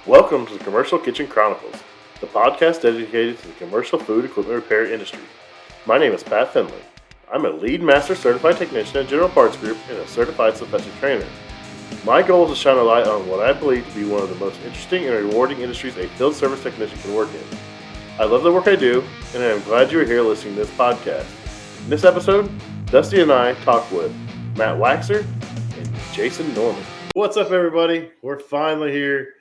Welcome to the Commercial Kitchen Chronicles, the podcast dedicated to the commercial food equipment repair industry. My name is Pat Finley. I'm a lead master certified technician at General Parts Group and a certified professional trainer. My goal is to shine a light on what I believe to be one of the most interesting and rewarding industries a field service technician can work in. I love the work I do, and I am glad you are here listening to this podcast. In this episode, Dusty and I talk with Matt Waxer and Jason Norman. What's up, everybody? We're finally here.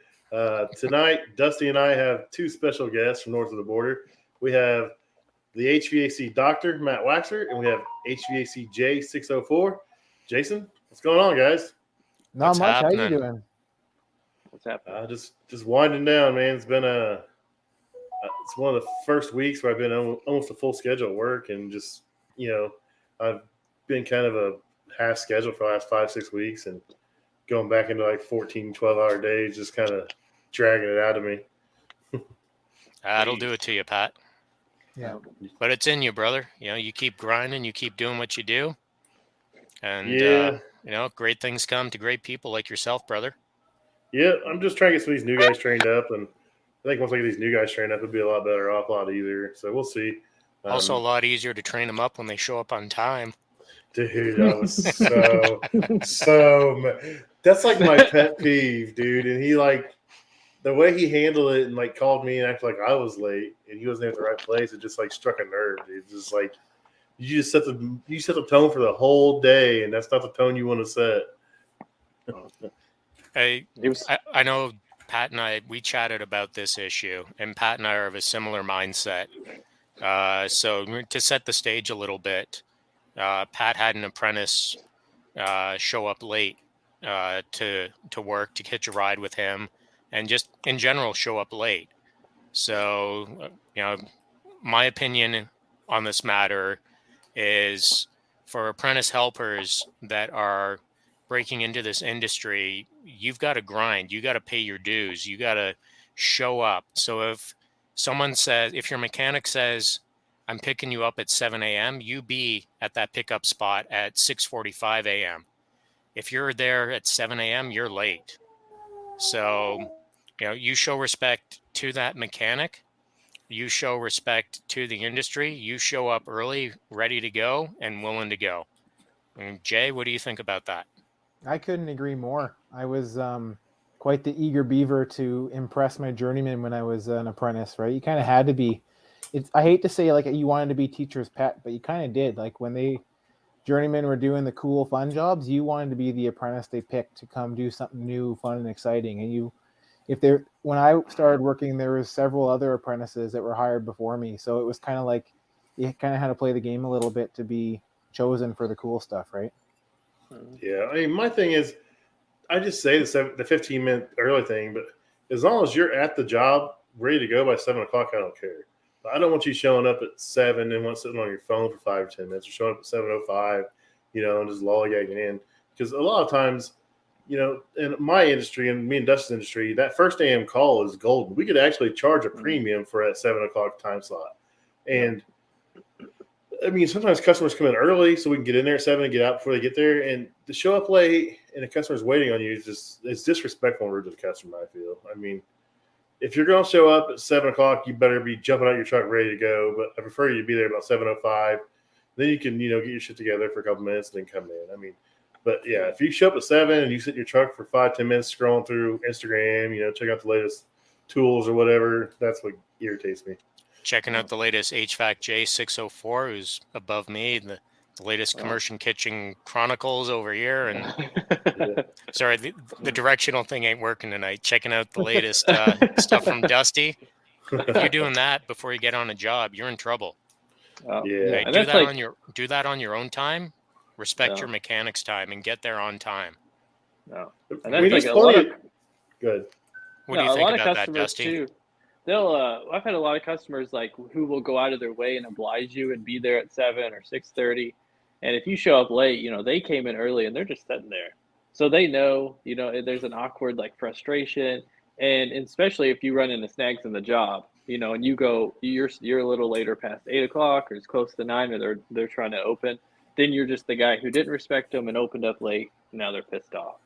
Tonight, Dusty and I have two special guests from north of the border. We have the HVAC doctor, Matt Waxer, and we have HVAC J604. Jason, what's going on, guys? Not What's much. happening? How you doing? What's happening? Just winding down, man. It's been it's one of the first weeks where I've been almost a full schedule at work, and just I've been kind of a half schedule for the last 5-6 weeks, and going back into like 14, 12-hour days, just kind of dragging it out of me. That'll do it to you, Pat. Yeah. But it's in you, brother. You keep grinding, you keep doing what you do. And, great things come to great people like yourself, brother. Yeah, I'm just trying to get some of these new guys trained up, and I think once I get these new guys trained up, it'll be a lot better off, a lot easier. So we'll see. Also a lot easier to train them up when they show up on time. Dude, I was so that's like my pet peeve, dude. And he the way he handled it and called me and acted like I was late and he wasn't at the right place, it just struck a nerve, dude. It's just you set the tone for the whole day, and that's not the tone you want to set. I know Pat and I, we chatted about this issue, and Pat and I are of a similar mindset. So to set the stage a little bit, Pat had an apprentice show up late to work to hitch a ride with him, and just in general show up late. So, my opinion on this matter is for apprentice helpers that are breaking into this industry, you've got to grind. You got to pay your dues. You got to show up. So if your mechanic says, I'm picking you up at 7 a.m., you be at that pickup spot at 6:45 a.m. If you're there at 7 a.m., you're late. So, you show respect to that mechanic. You show respect to the industry. You show up early, ready to go, and willing to go. And Jay, what do you think about that? I couldn't agree more. I was quite the eager beaver to impress my journeyman when I was an apprentice, right? You kind of had to be. I hate to say you wanted to be teacher's pet, but you kind of did. When they journeymen were doing the cool, fun jobs, you wanted to be the apprentice they picked to come do something new, fun, and exciting. And when I started working, there was several other apprentices that were hired before me. So it was kind of you kind of had to play the game a little bit to be chosen for the cool stuff, right? Yeah, I mean, my thing is, I just say the 15-minute early thing, but as long as you're at the job ready to go by 7 o'clock, I don't care. I don't want you showing up at 7 and sitting on your phone for 5 or 10 minutes, or showing up at 7:05, and just lollygagging in. Because a lot of times, in my industry and me and Dustin's industry, that first AM call is golden. We could actually charge a premium for that 7 o'clock time slot. And I mean, sometimes customers come in early so we can get in there at 7 and get out before they get there. And to show up late and the customer's waiting on you it's disrespectful and rude to the customer, I feel. I mean, if you're going to show up at 7 o'clock, you better be jumping out your truck ready to go. But I prefer you to be there about 7:05. Then you can, get your shit together for a couple minutes and then come in. I mean, but yeah, if you show up at 7 and you sit in your truck for 5-10 minutes scrolling through Instagram, check out the latest tools or whatever, that's what irritates me. Checking out the latest HVAC J604, who's above me, the latest Commercial Kitchen Chronicles over here. And sorry, the directional thing ain't working tonight. Checking out the latest stuff from Dusty. If you're doing that before you get on a job, you're in trouble. Yeah, do that on your own time. Respect your mechanic's time and get there on time. No, and that's a lot of good. What do you think about that, Dusty? Too. I've had a lot of customers who will go out of their way and oblige you and be there at 7 or 6:30. And if you show up late, they came in early and they're just sitting there. So they know, there's an awkward frustration. And especially if you run into snags in the job, and you go, you're a little later past 8 o'clock or it's close to 9 or they're trying to open, then you're just the guy who didn't respect them and opened up late. Now they're pissed off.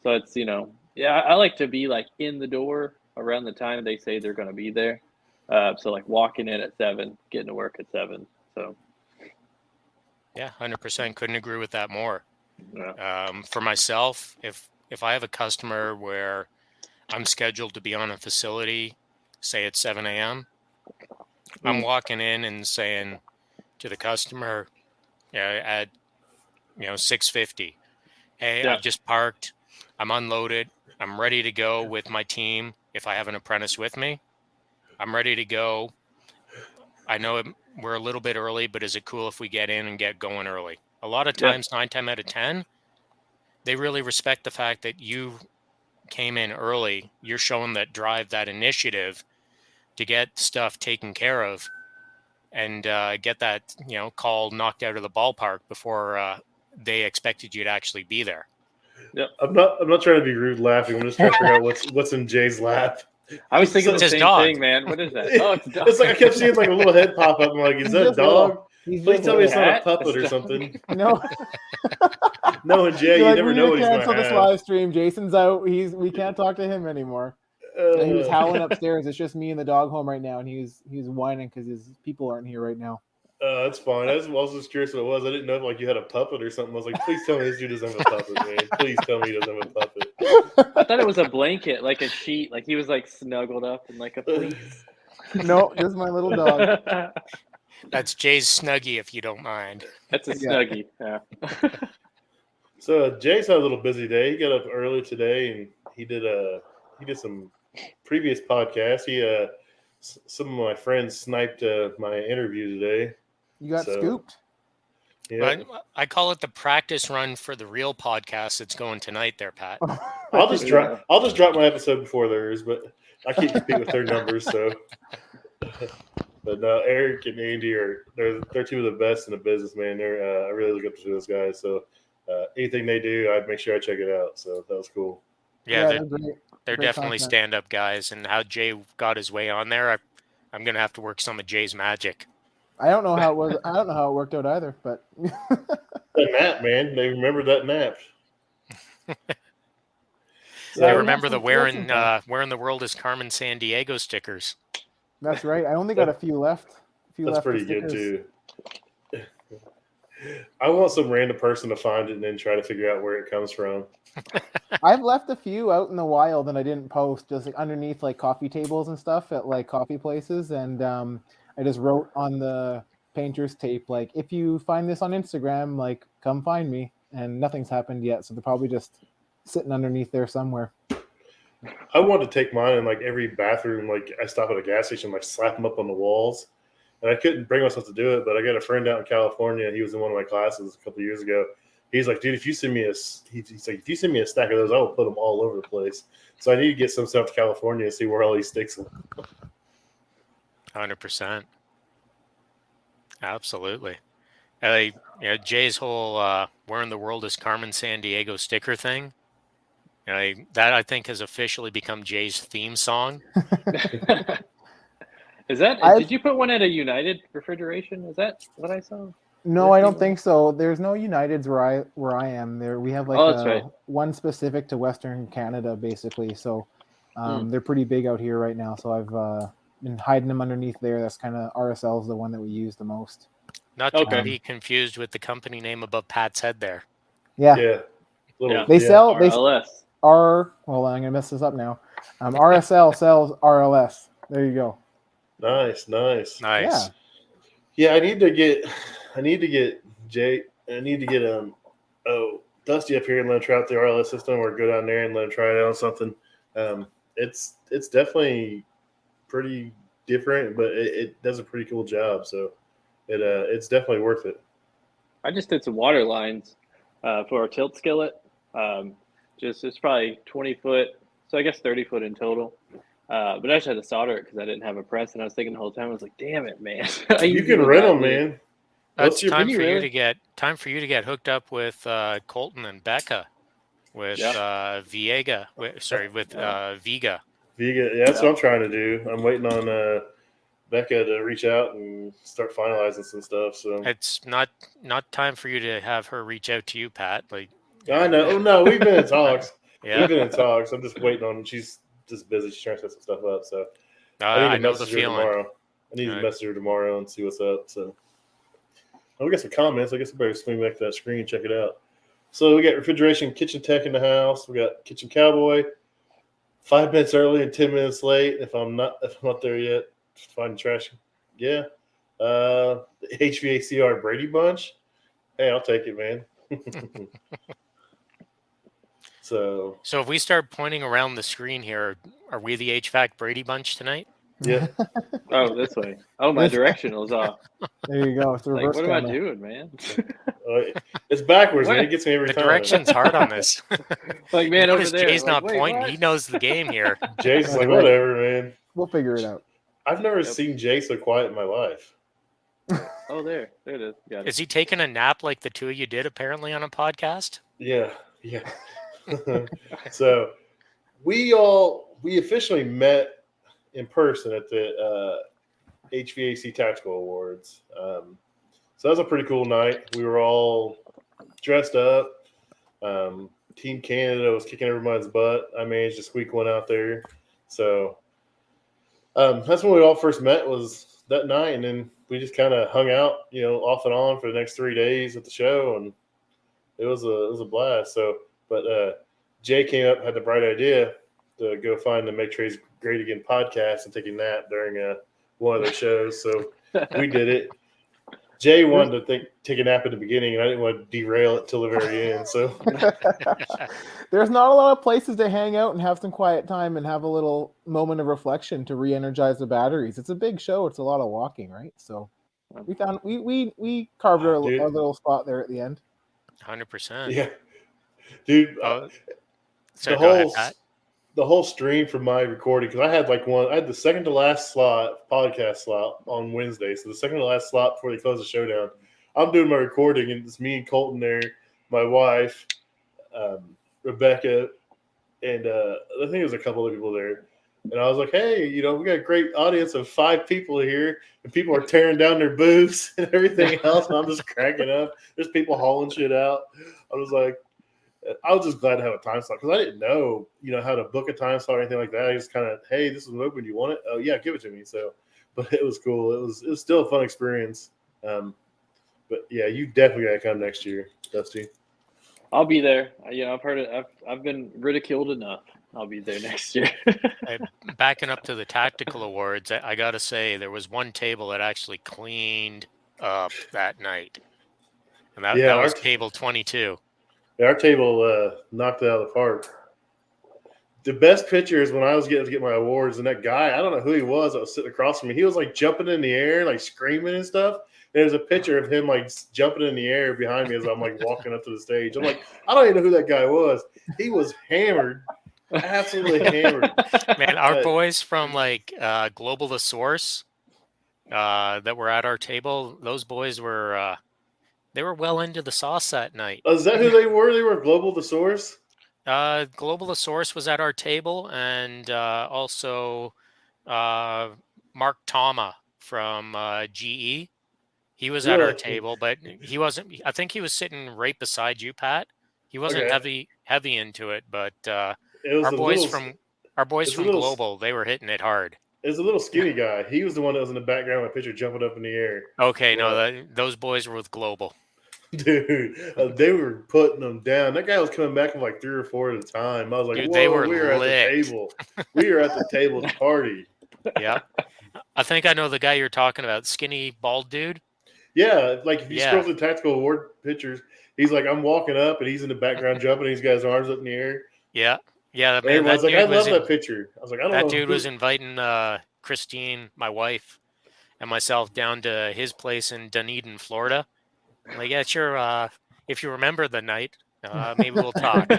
So it's, I like to be in the door around the time they say they're going to be there. So like walking in at 7, getting to work at 7. So Yeah, 100%. Couldn't agree with that more. yeah. For myself, if I have a customer where I'm scheduled to be on a facility, say at 7 a.m., I'm walking in and saying to the customer at 6:50, hey, Yeah. I've just parked, I'm unloaded, I'm ready to go with my team. If I have an apprentice with me, I'm ready to go. I know we're a little bit early, but is it cool if we get in and get going early? A lot of times, 9 times out of 10, they really respect the fact that you came in early. You're showing that drive, that initiative to get stuff taken care of and get that call knocked out of the ballpark before they expected you to actually be there. Yep. I'm not trying to be rude laughing. I'm just trying to figure out what's in Jay's lap. I was thinking It's the his same dog. thing, man. What is that? Oh, it's a dog. It's like I kept seeing like a little head pop up. I'm like, is He's that a just dog? little. He's Please just tell me little. it's not a Cat? puppet or It's a dog. something. No. No, and Jay, You're you like, never we know need what to he's going cancel to this have. live stream. Jason's out. We can't talk to him anymore. And he was howling upstairs. It's just me and the dog home right now, and he was whining because his people aren't here right now. That's fine. I was just curious what it was. I didn't know if like you had a puppet or something. I was like, please tell me this dude doesn't have a puppet, man. Please tell me he doesn't have a puppet. I thought it was a blanket, like a sheet. Like he was like snuggled up in like a fleece. No, just my little dog. That's Jay's Snuggie, if you don't mind. That's a Yeah. snuggie. Yeah. So Jay's had a little busy day. He got up early today and he did some previous podcasts. Some of my friends sniped my interview today. You got So, scooped. Yeah, I call it the practice run for the real podcast that's going tonight there, Pat. I'll just drop my episode before theirs, but I can't compete with their numbers. So, but no, Eric and Andy they're two of the best in the business, man. I really look up to those guys. So anything they do, I make sure I check it out. So that was cool. Yeah, they're great. they're Great definitely content. stand-up guys. And how Jay got his way on there, I'm going to have to work some of Jay's magic. I don't know how it was. I don't know how it worked out either, but That nap, man. They remembered that nap. Yeah, I we remember have the some- we have some fun. where in the world is Carmen San Diego stickers. That's right. I only got a few left. That's pretty good too. I want some random person to find it and then try to figure out where it comes from. I've left a few out in the wild and I didn't post, just like underneath like coffee tables and stuff at like coffee places. And I just wrote on the painter's tape, like, if you find this on Instagram, like, come find me. And nothing's happened yet. So they're probably just sitting underneath there somewhere. I want to take mine in like every bathroom. Like I stop at a gas station, like slap them up on the walls. And I couldn't bring myself to do it, but I got a friend out in California. He was in one of my classes a couple of years ago. He's like, dude, if you send me if you send me a stack of those, I will put them all over the place. So I need to get some stuff to California and see where all these sticks are. 100%. Absolutely. Jay's whole where in the world is Carmen San Diego sticker thing, that I think has officially become Jay's theme song. Is that? Did you put one at a United refrigeration? Is that what I saw? No, I don't think so. There's no Uniteds where I am. There we have like one specific to Western Canada, basically. So they're pretty big out here right now. So I've been hiding them underneath there. That's kind of RSL is the one that we use the most. Not to be confused with the company name above Pat's head there. Yeah. They sell RLS. Well, I'm gonna mess this up now. RSL sells RLS. There you go. Nice. Yeah. I need to get Jay. I need to get Dusty up here and let him try out the RLS system, or go down there and let him try it out on something. It's definitely pretty different, but it does a pretty cool job. So it's definitely worth it. I just did some water lines for a tilt skillet. It's probably 20 foot, so I guess 30 foot in total. But I just had to solder it because I didn't have a press, and I was thinking the whole time, I was like, "Damn it, man!" You can rent them, man. It's time for you to get hooked up with Colton and Becca with Viega. Viga. Yeah, that's what I'm trying to do. I'm waiting on Becca to reach out and start finalizing some stuff. So it's not time for you to have her reach out to you, Pat. Like, I know. No, we've been in talks. Yeah. We've been in talks. I'm just waiting on. She's just busy. She's trying to set some stuff up. So I to know the message her feeling. tomorrow. I need to message her tomorrow and see what's up. So we got some comments. I guess I better swing back to that screen and check it out. So we got refrigeration, kitchen tech in the house. We got kitchen cowboy. 5 minutes early and 10 minutes late. If I'm not there yet, find trash. Yeah. HVACR Brady Bunch. Hey, I'll take it, man. So if we start pointing around the screen here, are we the HVAC Brady Bunch tonight? Yeah. Oh, this way. Oh, my directional's off. There you go. It's a Like, reverse what am I camera. doing, man? It's backwards, What? man. It gets me every The time. direction's hard on this. Like, man, over Notice there. Jay's Like, not wait, pointing. what? He knows the game here. Jason's like, Right. whatever, man. We'll figure it out. I've never seen Jay so quiet in my life. Oh, there it is. Got it. Is he taking a nap like the two of you did apparently on a podcast? Yeah. So we officially met in person at the HVAC Tactical Awards. So that was a pretty cool night. We were all dressed up. Team Canada was kicking everybody's butt. I managed to squeak one out there. So that's when we all first met, was that night, and then we just kind of hung out, off and on for the next 3 days at the show, and it was a blast. So, but Jay came up, had the bright idea to go find the Make Trades Great Again podcast and take a nap during one of their shows. So we did it. Jay wanted to take a nap at the beginning, and I didn't want to derail it till the very end. So There's not a lot of places to hang out and have some quiet time and have a little moment of reflection to re-energize the batteries. It's a big show. It's a lot of walking, right? So we found we carved our little spot there at the end. 100%. yeah, dude. So go ahead, Pat. The whole stream from my recording, because I had the second to last podcast slot on Wednesday. So the second to last slot before they close the show down. I'm doing my recording, and it's me and Colton there, my wife, Rebecca, and I think there was a couple of people there. And I was like, hey, we got a great audience of 5 people here, and people are tearing down their booths and everything else. And I'm just cracking up. There's people hauling shit out. I was just glad to have a time slot, because I didn't know, how to book a time slot or anything like that. I just kind of, hey, this is open. Do you want it? Oh yeah, give it to me. So, but it was cool. It was still a fun experience. But yeah, you definitely got to come next year, Dusty. I'll be there. I've heard it. I've been ridiculed enough. I'll be there next year. Backing up to the Tactical Awards, I got to say there was one table that actually cleaned up that night, and that was table 22. Yeah, our table knocked it out of the park. The best picture is when I was getting to get my awards, and that guy, I don't know who he was that was sitting across from me. He was like jumping in the air, like screaming and stuff. There's a picture of him like jumping in the air behind me as I'm like walking up to the stage. I'm like, I don't even know who that guy was. He was hammered, absolutely hammered. Man, our boys from Global The Source that were at our table, those boys were they were well into the sauce that night. Is that who they were? They were Global The Source? Global The Source was at our table, and also Mark Tama from GE. He was at our table, but he wasn't. I think he was sitting right beside you, Pat. He wasn't heavy into it, but our boys from Global, they were hitting it hard. It was a little skinny guy. He was the one that was in the background of the picture jumping up in the air. Okay, no, those boys were with Global. Dude, they were putting them down. That guy was coming back with like 3 or 4 at a time. I was like, dude, whoa, they were we were at the table. We were at the table to party. Yeah. I think I know the guy you're talking about. Skinny, bald dude. Yeah, like if you scroll through Tactical Award pictures, he's like, I'm walking up, and he's in the background jumping, and he's got his arms up in the air. Yeah. Man, I was like, I love that picture. I was like, I don't know. That dude was inviting Christine, my wife, and myself down to his place in Dunedin, Florida. I'm like, yeah, sure. If you remember the night, maybe we'll talk.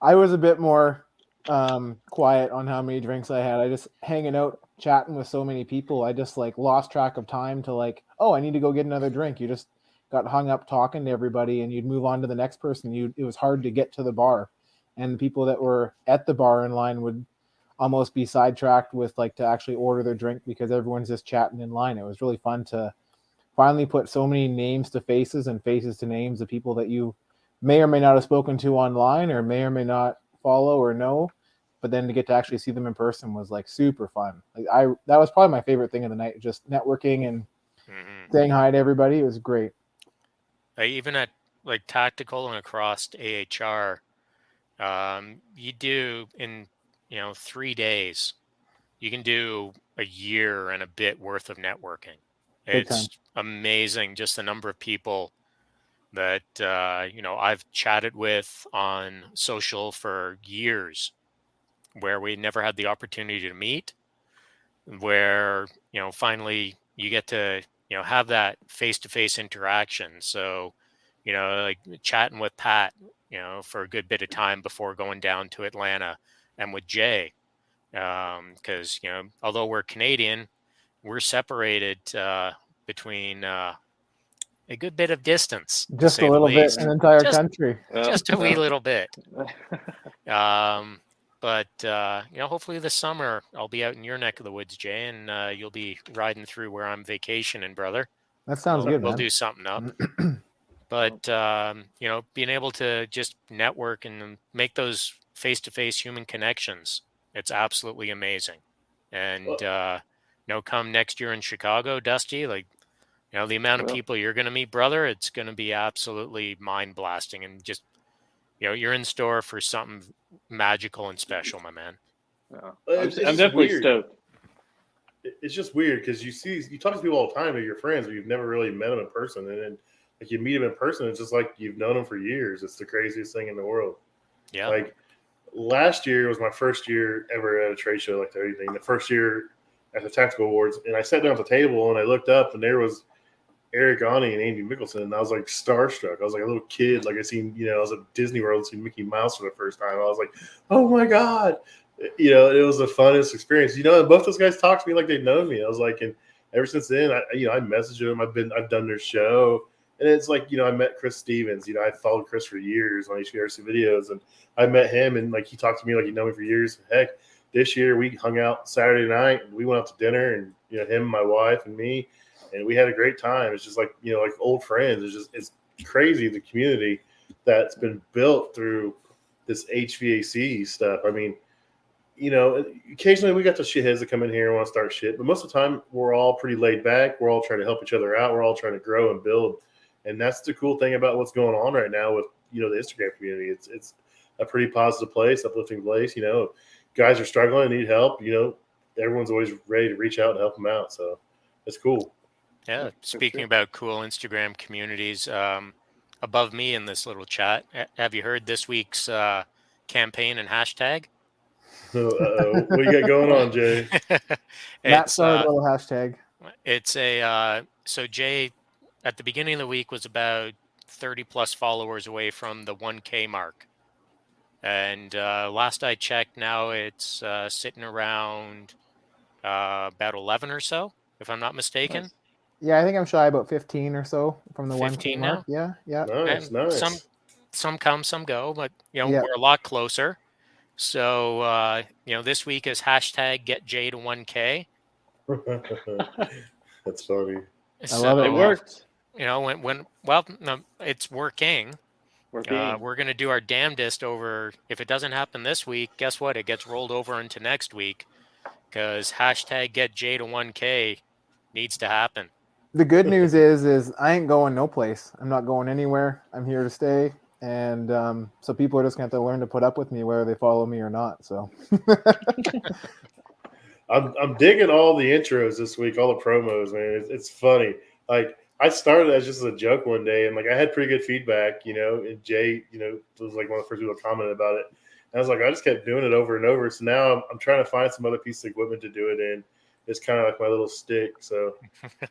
I was a bit more quiet on how many drinks I had. I just hanging out, chatting with so many people. I just lost track of time to I need to go get another drink. You just got hung up talking to everybody, and you'd move on to the next person. It was hard to get to the bar, and the people that were at the bar in line would almost be sidetracked with to actually order their drink because everyone's just chatting in line. It was really fun to finally put so many names to faces and faces to names of people that you may or may not have spoken to online or may not follow or know. but then to get to actually see them in person was like super fun. Like that was probably my favorite thing of the night, just networking and saying hi to everybody. It was great. Even at like Tactical and across AHR, you do in 3 days, you can do a year and a bit worth of networking. Big time. It's amazing just the number of people that I've chatted with on social for years, where we never had the opportunity to meet, where finally you get to have that face-to-face interaction. So like chatting with Pat for a good bit of time before going down to Atlanta, and with Jay, because although we're Canadian, we're separated between a good bit of distance, to Just say a the little bit, least. an entire Just- country. Just a wee little bit. But hopefully this summer I'll be out in your neck of the woods, Jay, and you'll be riding through where I'm vacationing, brother. That sounds good, We'll man. do something up. But being able to just network and make those face-to-face human connections, it's absolutely amazing. And come next year in Chicago, Dusty, like the amount of people you're going to meet, brother, it's going to be absolutely mind-blasting, and just you're in store for something magical and special, my man. I'm definitely stoked. It's just weird because you talk to people all the time, they're your friends, but you've never really met them in person, and then like you meet them in person, it's just like you've known them for years. It's the craziest thing in the world. Yeah. Like last year was my first year ever at a trade show like everything. The first year at the Tactical Awards, and I sat down at the table and I looked up and there was Eric Ani and Andy Mickelson, and I was like starstruck. I was like a little kid, like I was at Disney World and seen Mickey Mouse for the first time. I was like, oh my God. It was the funnest experience. Both those guys talked to me like they'd known me. I was like, and ever since then, I messaged them. I've done their show. And it's like, I met Chris Stevens. I followed Chris for years on HVAC videos, and I met him, and like he talked to me like he'd known me for years. Heck, this year we hung out Saturday night, and we went out to dinner, and him, my wife, and me, and we had a great time. It's just like like old friends. It's crazy the community that's been built through this HVAC stuff. I mean, occasionally we got the shitheads that come in here and want to start shit, but most of the time we're all pretty laid back. We're all trying to help each other out. We're all trying to grow and build. And that's the cool thing about what's going on right now with, the Instagram community. It's a pretty positive place, uplifting place. Guys are struggling and need help. Everyone's always ready to reach out and help them out. So it's cool. Yeah. Speaking about cool Instagram communities, above me in this little chat, have you heard this week's campaign and hashtag? What you got going on, Jay? Matt started a little hashtag. It's so Jay, at the beginning of the week, was about 30 plus followers away from the 1K mark. And last I checked, now it's sitting around about 11 or so, if I'm not mistaken. Nice. Yeah, I think I'm shy about 15 or so from the 15 1K mark. Yeah. Nice, And nice. some come, some go, but Yeah. we're a lot closer. So this week is hashtag get Jay to 1K. That's funny. I love it. It worked. It's working. We're going to do our damnedest over. If it doesn't happen this week, guess what? It gets rolled over into next week, because hashtag get Jay to 1K needs to happen. The good news is I ain't going no place. I'm not going anywhere. I'm here to stay. And so people are just going to have to learn to put up with me whether they follow me or not. So I'm digging all the intros this week, all the promos, man. It's funny. Like I started as just a joke one day, and like I had pretty good feedback, and Jay, was like one of the first people to comment about it. And I was like, I just kept doing it over and over. So now I'm trying to find some other piece of equipment to do it in. It's kind of like my little stick. So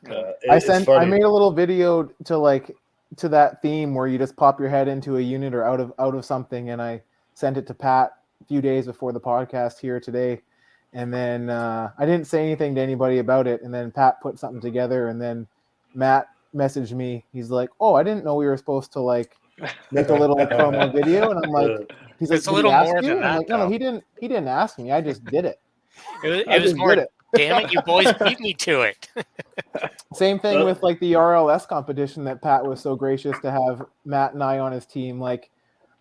I made a little video to that theme where you just pop your head into a unit or out of something, and I sent it to Pat a few days before the podcast here today. And then I didn't say anything to anybody about it. And then Pat put something together, and then Matt messaged me. He's like, "Oh, I didn't know we were supposed to make a little promo video." And I'm like, "He's like, it's a little more than that." I'm like, "No, he didn't ask me. I just did it." It was more. Damn it, you boys beat me to it. Same thing with the RLS competition that Pat was so gracious to have Matt and I on his team.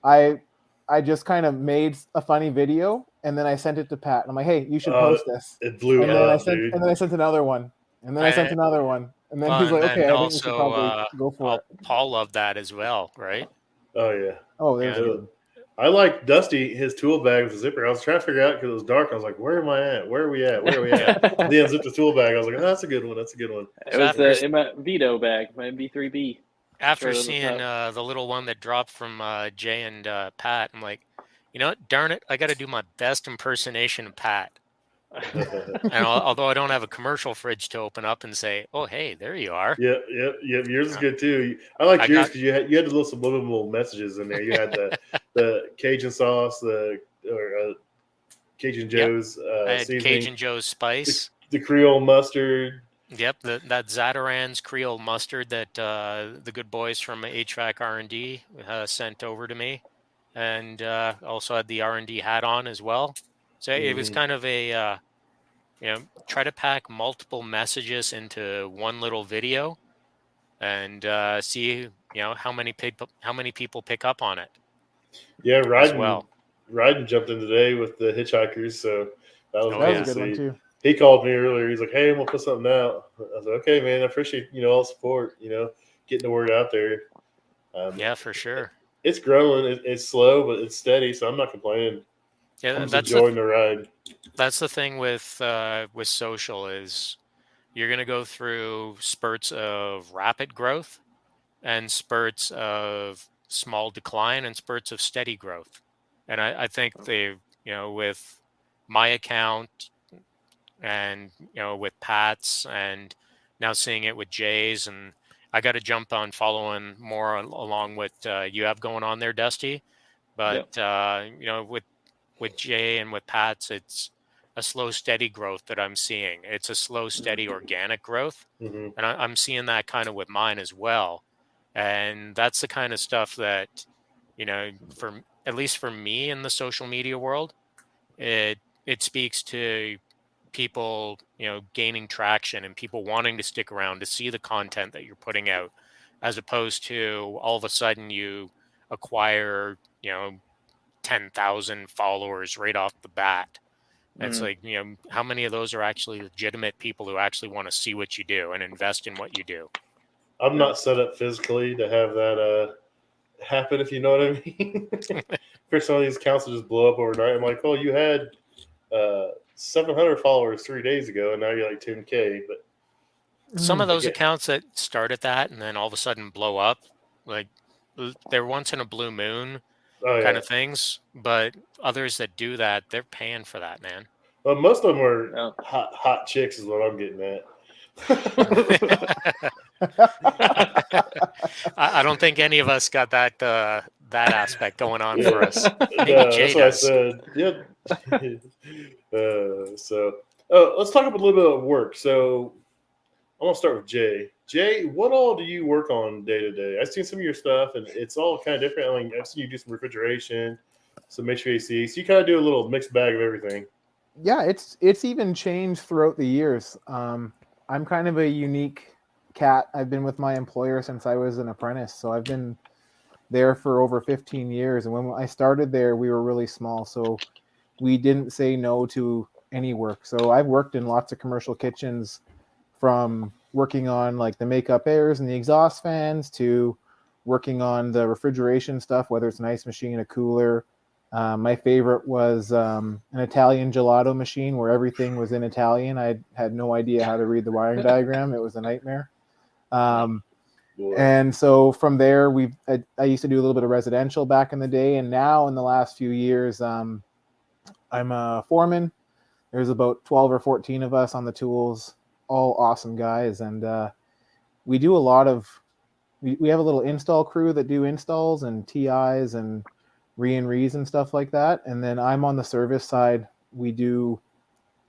I just kind of made a funny video, and then I sent it to Pat. And I'm like, hey, you should Uh, post this. It blew And then I up, sent, dude. and then I sent another one, and then I sent another one, and then he's and like, then okay, I think we should also probably go for it. Paul loved that as well, right? Oh yeah. Oh, there's Yeah. good. I like Dusty, his tool bag with the zipper. I was trying to figure out because it was dark. I was like, where am I at? Where are we at? Where are we at? Then I zipped the tool bag. I was like, oh, that's a good one. That's a good one. It was in my Vito bag, my MB3B. After Short on the seeing the little one that dropped from Jay and Pat, I'm like, you know what? Darn it, I got to do my best impersonation of Pat. And although I don't have a commercial fridge to open up and say, "Oh, hey, there you are." Yep. Yours is good too. I like yours because you had the little subliminal messages in there. You had the Cajun sauce, Cajun Joe's I had seasoning, Cajun Joe's spice. the Creole mustard. Yep, that Zataran's Creole mustard that the good boys from HVAC R&D sent over to me, and also had the R&D hat on as well. So it was kind of a try to pack multiple messages into one little video, and see how many people pick up on it. Yeah, well. Ryden jumped in today with the hitchhikers, so that was That good was to a good one see. too. He called me earlier. He's like, "Hey, I'm gonna put something out." I was like, "Okay, man. I appreciate all the support. Getting the word out there." Yeah, for sure. It's growing. It's slow, but it's steady. So I'm not complaining. Yeah, I'm just enjoying the ride. That's the thing with social is you're going to go through spurts of rapid growth and spurts of small decline and spurts of steady growth. And I think with my account and, with Pat's and now seeing it with Jay's, and I got to jump on following more along what you have going on there, Dusty. But, with Jay and with Pat's, it's a slow, steady growth that I'm seeing. It's a slow, steady, organic growth. Mm-hmm. And I'm seeing that kind of with mine as well. And that's the kind of stuff that, at least for me in the social media world, it speaks to people, gaining traction and people wanting to stick around to see the content that you're putting out, as opposed to all of a sudden you acquire, 10,000 followers right off the bat. It's like, how many of those are actually legitimate people who actually want to see what you do and invest in what you do? I'm not set up physically to have that happen, if you know what I mean. For some of these accounts to just blow up overnight. I'm like, oh, you had 700 followers 3 days ago, and now you're like 10K. But some of those accounts that start at that and then all of a sudden blow up, like they're once in a blue moon kind of things. But others that do that, they're paying for that, man. Well, most of them are hot chicks, is what I'm getting at. I don't think any of us got that aspect going on for us. Maybe Jay that's does. what I said. Yep. Let's talk about a little bit of work. So I'm gonna start with Jay. Jay, what all do you work on day to day? I've seen some of your stuff, and it's all kind of different. I mean, I've seen you do some refrigeration, some HVAC. So you kind of do a little mixed bag of everything. Yeah, it's even changed throughout the years. I'm kind of a unique cat. I've been with my employer since I was an apprentice, so I've been there for over 15 years. And when I started there, we were really small, so we didn't say no to any work. So I've worked in lots of commercial kitchens, from working on like the makeup airs and the exhaust fans to working on the refrigeration stuff, whether it's an ice machine, a cooler. My favorite was an Italian gelato machine where everything was in Italian. I had no idea how to read the wiring diagram. It was a nightmare. And so from there, I used to do a little bit of residential back in the day. And now in the last few years, I'm a foreman. There's about 12 or 14 of us on the tools, all awesome guys. And we do a lot of, we have a little install crew that do installs and TIs and re-and-re's and stuff like that. And then I'm on the service side. We do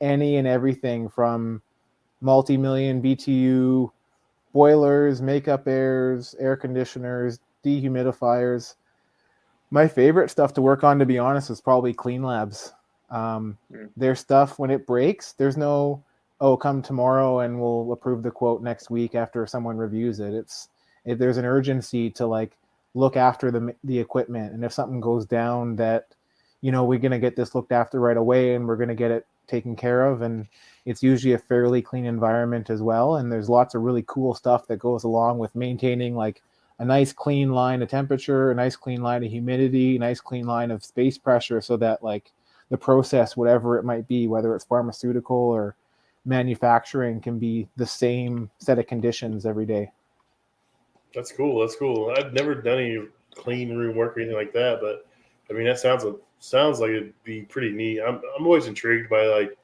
any and everything from multi-million BTU boilers, makeup airs, air conditioners, dehumidifiers. My favorite stuff to work on, to be honest, is probably clean labs. Their stuff, when it breaks, there's no, come tomorrow and we'll approve the quote next week after someone reviews it. There's an urgency to like look after the equipment, and if something goes down that we're going to get this looked after right away and we're going to get it taken care of. And it's usually a fairly clean environment as well. And there's lots of really cool stuff that goes along with maintaining like a nice clean line of temperature, a nice clean line of humidity, a nice clean line of space pressure, so that like the process, whatever it might be, whether it's pharmaceutical or manufacturing, can be the same set of conditions every day. That's cool. That's cool. I've never done any clean room work or anything like that, but I mean, that sounds like it'd be pretty neat. I'm always intrigued by like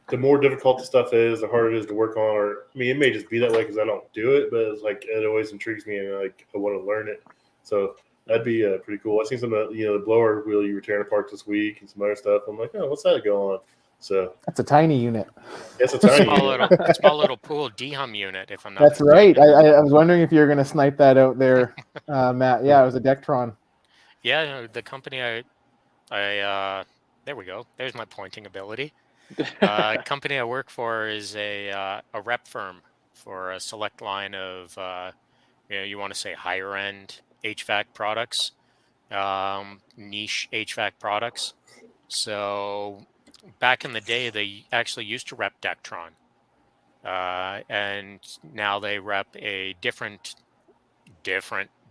the more difficult the stuff is, the harder it is to work on. Or I mean, it may just be that way because I don't do it, but it's like it always intrigues me and like I want to learn it. So that'd be pretty cool. I seen some of the blower wheel you were tearing apart this week and some other stuff. I'm like, oh, what's that going on? So that's a tiny unit. It's a tiny small little pool dehum unit. If I'm not. That's right. I was wondering if you were going to snipe that out there, Matt. Yeah, it was a Dectron. Yeah, the company I there we go. There's my pointing ability. Company I work for is a rep firm for a select line of you want to say higher end HVAC products, niche HVAC products. So back in the day, they actually used to rep Dectron, and now they rep a different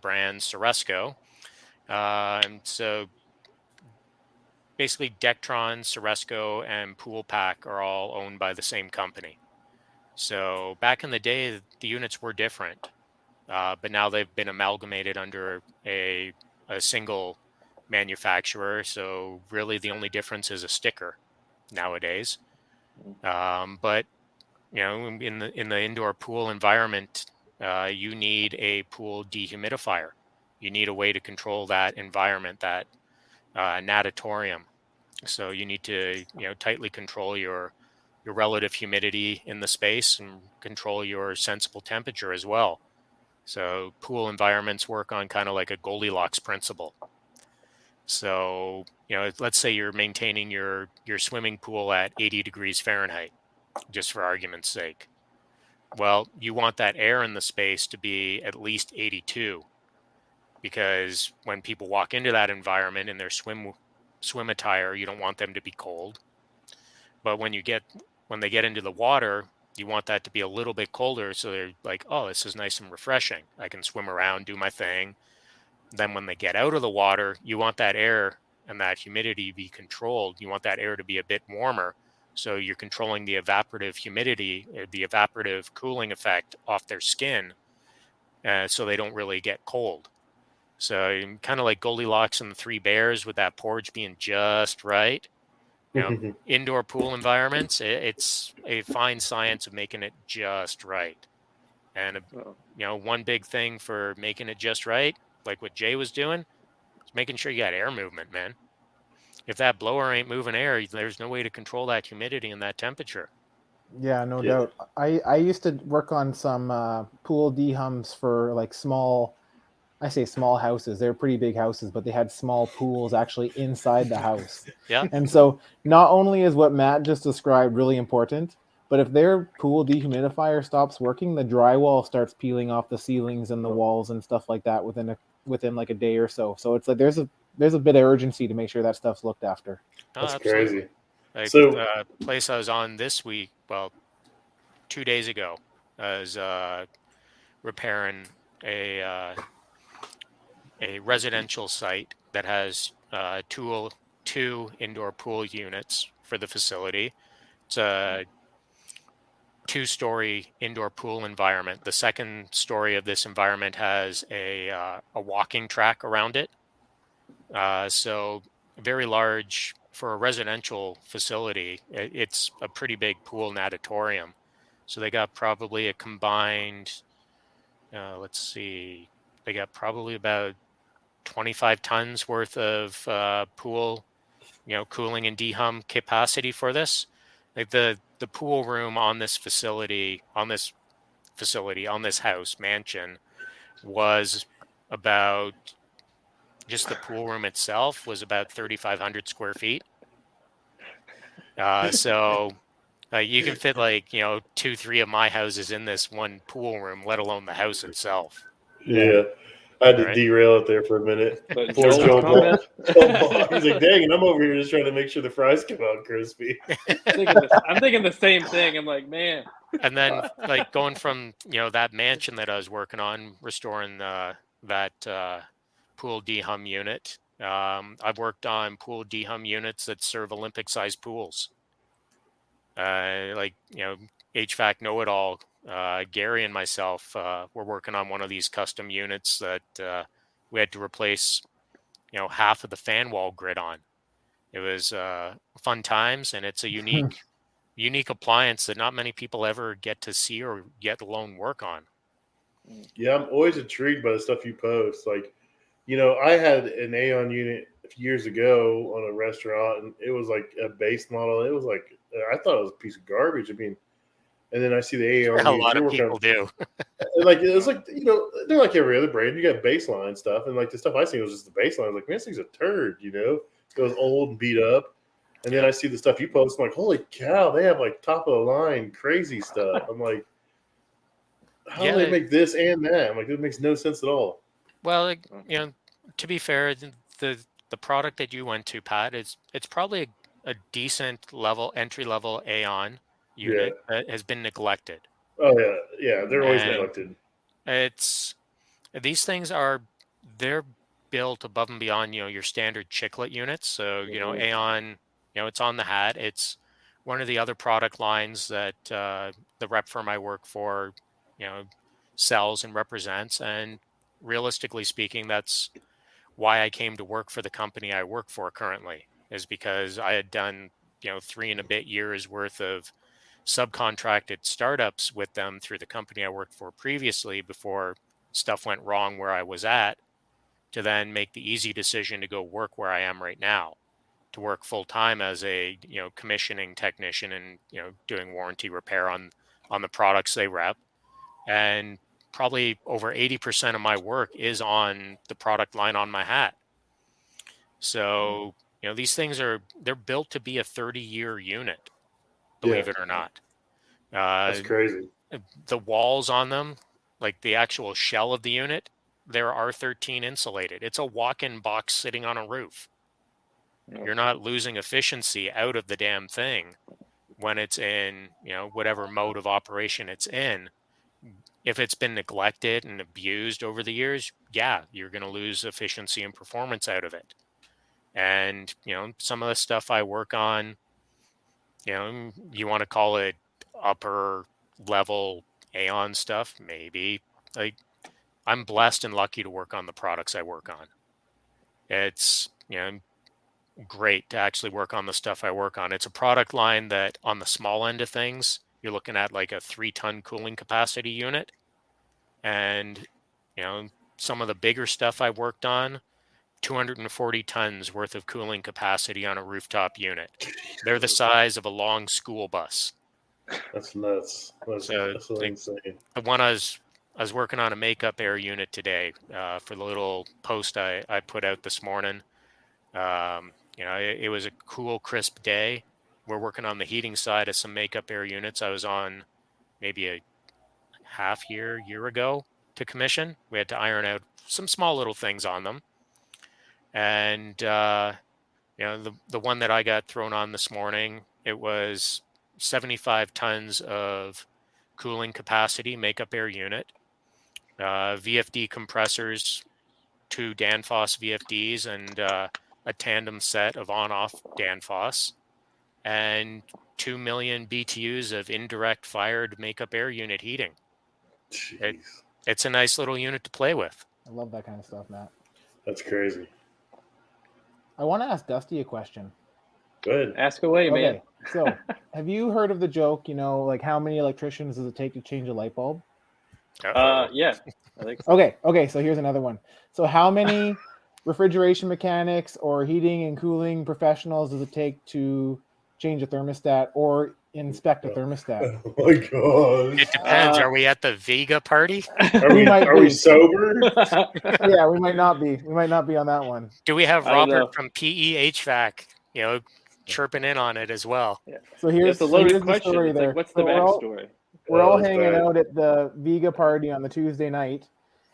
brand, Ceresco. So basically, Dectron, Ceresco, and Pool Pack are all owned by the same company. So back in the day, the units were different, but now they've been amalgamated under a single manufacturer. So really, the only difference is a sticker nowadays. But in the indoor pool environment, you need a pool dehumidifier. You need a way to control that environment, that natatorium. So you need to tightly control your relative humidity in the space and control your sensible temperature as well. So pool environments work on kind of like a Goldilocks principle. So let's say you're maintaining your swimming pool at 80 degrees Fahrenheit, just for argument's sake. Well, you want that air in the space to be at least 82, because when people walk into that environment in their swim attire, you don't want them to be cold. But when they get into the water, you want that to be a little bit colder, so they're like, oh, this is nice and refreshing. I can swim around, do my thing. Then when they get out of the water, you want that air and that humidity to be controlled. You want that air to be a bit warmer, so you're controlling the evaporative humidity, the evaporative cooling effect off their skin, so they don't really get cold. So kind of like Goldilocks and the Three Bears, with that porridge being just right. Indoor pool environments, it's a fine science of making it just right. And one big thing for making it just right, like what Jay was doing, is making sure you got air movement, man. If that blower ain't moving air, there's no way to control that humidity and that temperature. Yeah, no doubt. I used to work on some pool dehums for like small houses. They were pretty big houses, but they had small pools actually inside the house. Yeah. And so not only is what Matt just described really important, but if their pool dehumidifier stops working, the drywall starts peeling off the ceilings and the walls and stuff like that within like a day or so. So it's like there's a bit of urgency to make sure that stuff's looked after. That's crazy. Like, so place I was on this week, 2 days ago, I was repairing a residential site that has two indoor pool units for the facility. It's a 2-story indoor pool environment. The second story of this environment has a walking track around it. So very large for a residential facility. It's a pretty big pool natatorium. So they got probably a combined, they got probably about 25 tons worth of pool, cooling and dehum capacity for this. Like the pool room on this house mansion was about, just the pool room itself was about 3,500 square feet. So you can fit 2-3 of my houses in this one pool room, let alone the house itself. Yeah. I had to Right. derail it there for a minute. But Poor Joel's Joel comment. Ball. He's like, dang, and I'm over here just trying to make sure the fries come out crispy. I'm thinking the same thing. I'm like, man. And then like going from that mansion that I was working on, restoring that pool dehum unit. I've worked on pool dehum units that serve Olympic-sized pools. HVAC know-it-all. Gary and myself were working on one of these custom units that we had to replace, half of the fan wall grid on. It was fun times, and it's a unique appliance that not many people ever get to see or get alone work on. Yeah, I'm always intrigued by the stuff you post. Like, I had an Aon unit a few years ago on a restaurant, and it was like a base model. It was like, I thought it was a piece of garbage. I mean, and then I see the Aon A unit. lot of people do. Like, it was like, they're like every other brand. You got baseline stuff, and like the stuff I seen was just the baseline. I was like, man, this thing's a turd, It was old and beat up. And then I see the stuff you post. I'm like, holy cow, they have like top of the line crazy stuff. I'm like, how do they make this and that? I'm like, it makes no sense at all. Well, to be fair, the product that you went to, Pat, it's probably a decent entry level Aon unit that has been neglected. Oh yeah, they're always neglected. These things they're built above and beyond your standard chiclet units. So Aon, it's on the hat. It's one of the other product lines that the rep firm I work for, sells and represents. And realistically speaking, that's why I came to work for the company I work for currently, is because I had done 3 and a bit years worth of subcontracted startups with them through the company I worked for previously before stuff went wrong where I was at, to then make the easy decision to go work where I am right now, to work full time as a commissioning technician and doing warranty repair on the products they rep. And probably over 80% of my work is on the product line on my hat. So these things they're built to be a 30-year unit, believe it or not. That's crazy. The walls on them, like the actual shell of the unit, they're R13 insulated. It's a walk-in box sitting on a roof. You're not losing efficiency out of the damn thing when it's in, whatever mode of operation it's in. If it's been neglected and abused over the years, yeah, you're going to lose efficiency and performance out of it. And, some of the stuff I work on, you want to call it upper level Aon stuff, maybe. Like, I'm blessed and lucky to work on the products I work on. It's, great to actually work on the stuff I work on. It's a product line that on the small end of things, you're looking at like a 3-ton cooling capacity unit. And, some of the bigger stuff I worked on, 240 tons worth of cooling capacity on a rooftop unit. They're the size of a long school bus. That's nuts. That's insane. The one I was working on a makeup air unit today for the little post I put out this morning. It was a cool, crisp day. We're working on the heating side of some makeup air units I was on maybe a year ago to commission. We had to iron out some small little things on them. And, the one that I got thrown on this morning, it was 75 tons of cooling capacity makeup air unit, VFD compressors, 2 Danfoss VFDs, and a tandem set of on-off Danfoss, and 2 million BTUs of indirect fired makeup air unit heating. It's a nice little unit to play with. I love that kind of stuff, Matt. That's crazy. I want to ask Dusty a question. Good. Ask away, man. So, have you heard of the joke, like how many electricians does it take to change a light bulb? Yeah, I think so. Okay, so here's another one. So how many refrigeration mechanics or heating and cooling professionals does it take to change a thermostat or inspect a thermostat? Oh my gosh. It depends. Are we at the Vega party? Are we sober? Yeah, we might not be. We might not be on that one. Do we have Robert from PE HVAC, chirping in on it as well? Yeah. So here's a loaded the question. story It's there. like, what's the backstory? We're all hanging out at the Vega party on the Tuesday night,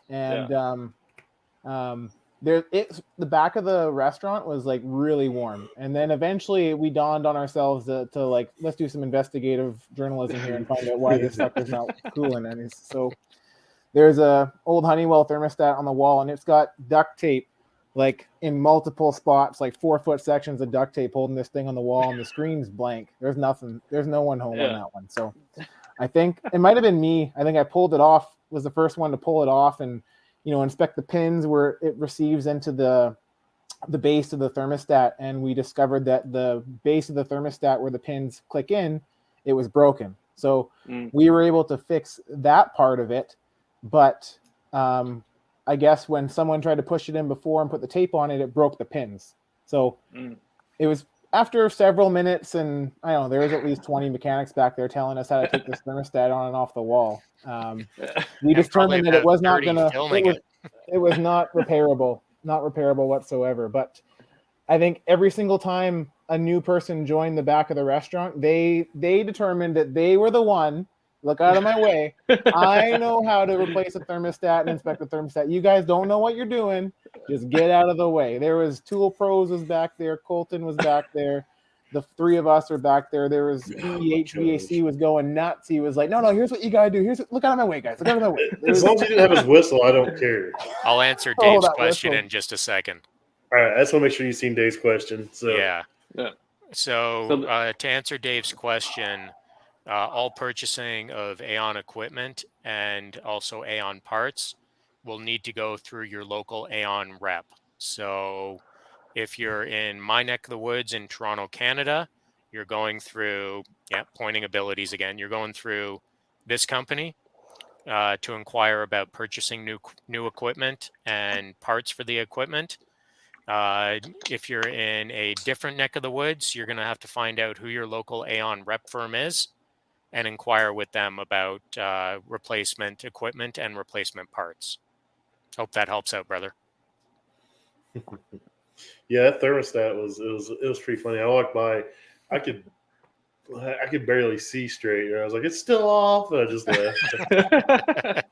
and The back of the restaurant was like really warm, and then eventually we dawned on ourselves to like, let's do some investigative journalism here and find out why this sucker's not cooling. And so there's a old Honeywell thermostat on the wall, and it's got duct tape like in multiple spots, like 4-foot sections of duct tape holding this thing on the wall, and the screen's blank. There's nothing. There's no one home on that one. So I think it might have been me. I think I pulled it off, was the first one to pull it off and, inspect the pins where it receives into the base of the thermostat. And we discovered that the base of the thermostat where the pins click in, it was broken. So we were able to fix that part of it. But I guess when someone tried to push it in before and put the tape on it, it broke the pins. So it was after several minutes, and I don't know, there was at least 20 mechanics back there telling us how to take this thermostat on and off the wall. We determined that it was not going to, it was not repairable whatsoever. But I think every single time a new person joined the back of the restaurant, they determined that they were the one. Look out of my way. I know how to replace a thermostat and inspect the thermostat. You guys don't know what you're doing. Just get out of the way. There was Tool Pros was back there. Colton was back there. The three of us are back there. There was HVAC was going nuts. He was like, no, here's what you got to do. Look out of my way, guys. Look out of my way. As long as he didn't have his whistle, I don't care. I'll answer Dave's question in just a second. All right. I just want to make sure you've seen Dave's question. So yeah. So to answer Dave's question, all purchasing of AHR equipment and also AHR parts will need to go through your local AHR rep. So if you're in my neck of the woods in Toronto, Canada, you're going through, pointing abilities again, you're going through this company to inquire about purchasing new equipment and parts for the equipment. If you're in a different neck of the woods, you're going to have to find out who your local AHR rep firm is and inquire with them about replacement equipment and replacement parts. Hope that helps out, brother. Yeah, that thermostat was pretty funny. I walked by, I could barely see straight. I was like, it's still off, and I just left.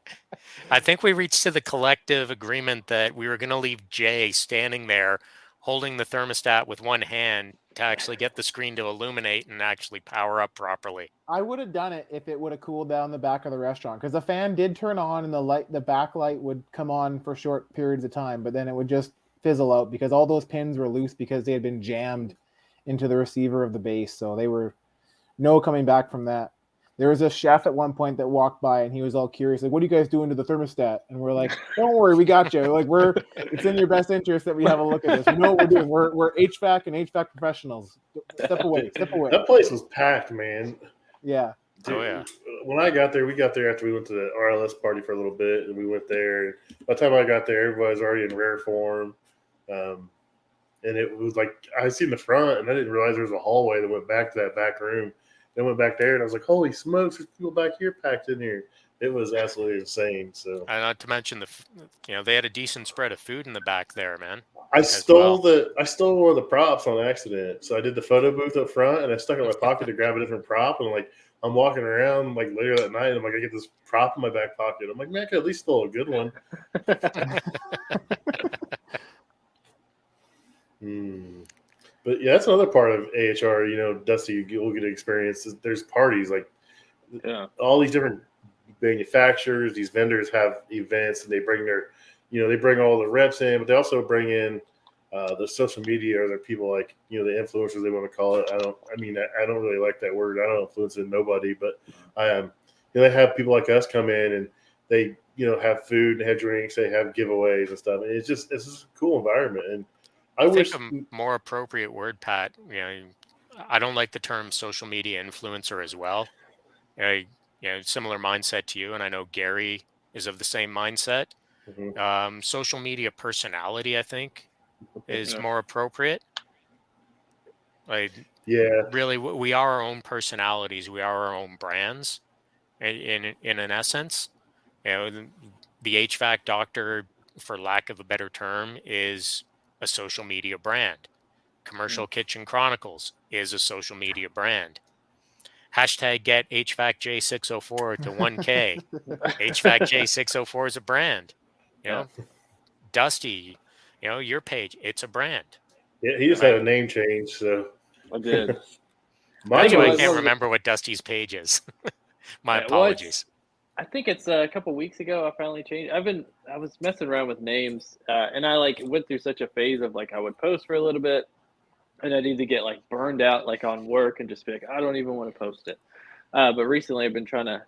I think we reached to the collective agreement that we were going to leave Jay standing there holding the thermostat with one hand to actually get the screen to illuminate and actually power up properly. I would have done it if it would have cooled down the back of the restaurant, because the fan did turn on and the backlight would come on for short periods of time, but then it would just fizzle out because all those pins were loose because they had been jammed into the receiver of the base. So they were no coming back from that. There was a chef at one point that walked by and he was all curious, like, what are you guys doing to the thermostat? And we're like, don't worry, we got you. Like, it's in your best interest that we have a look at this. We know what we're doing. We're HVAC and HVAC professionals. Step away. That place was packed, man. Yeah. Dude, yeah. When I got there, we got there after we went to the RLS party for a little bit, and we went there. By the time I got there, everybody was already in rare form. And it was like, I seen the front, and I didn't realize there was a hallway that went back to that back room. Then went back there, and I was like, holy smokes, there's people back here packed in here. It was absolutely insane. So, not to mention they had a decent spread of food in the back there, man. I stole one of the props on accident. So I did the photo booth up front, and I stuck it in my pocket to grab a different prop. And I'm walking around like later that night, and I'm like, I get this prop in my back pocket. I'm like, man, I could at least stole a good one. But yeah, that's another part of AHR. Dusty, you'll get to experience. There's parties all these different manufacturers, these vendors have events, and they bring they bring all the reps in, but they also bring in the social media or the people like the influencers, they want to call it. I don't really like that word. I don't influence nobody, but they have people like us come in and they have food and have drinks, they have giveaways and stuff. And it's just a cool environment. And I wish a more appropriate word, Pat. I don't like the term social media influencer as well. Similar mindset to you, and I know Gary is of the same mindset. Mm-hmm. Social media personality, I think, is more appropriate. Really, we are our own personalities. We are our own brands. In an essence, the HVAC doctor, for lack of a better term, is a social media brand. Commercial Kitchen Chronicles is a social media brand. Hashtag get HVAC J604 to 1K. HVAC J604 is a brand. Dusty, your page, it's a brand. Yeah, he just had a name change, so I did. That's why I was can't remember what Dusty's page is. My apologies. I think it's a couple weeks ago I finally changed. I was messing around with names, and I went through such a phase of I would post for a little bit, and I'd either get burned out on work and just be I don't even want to post it. But recently I've been trying to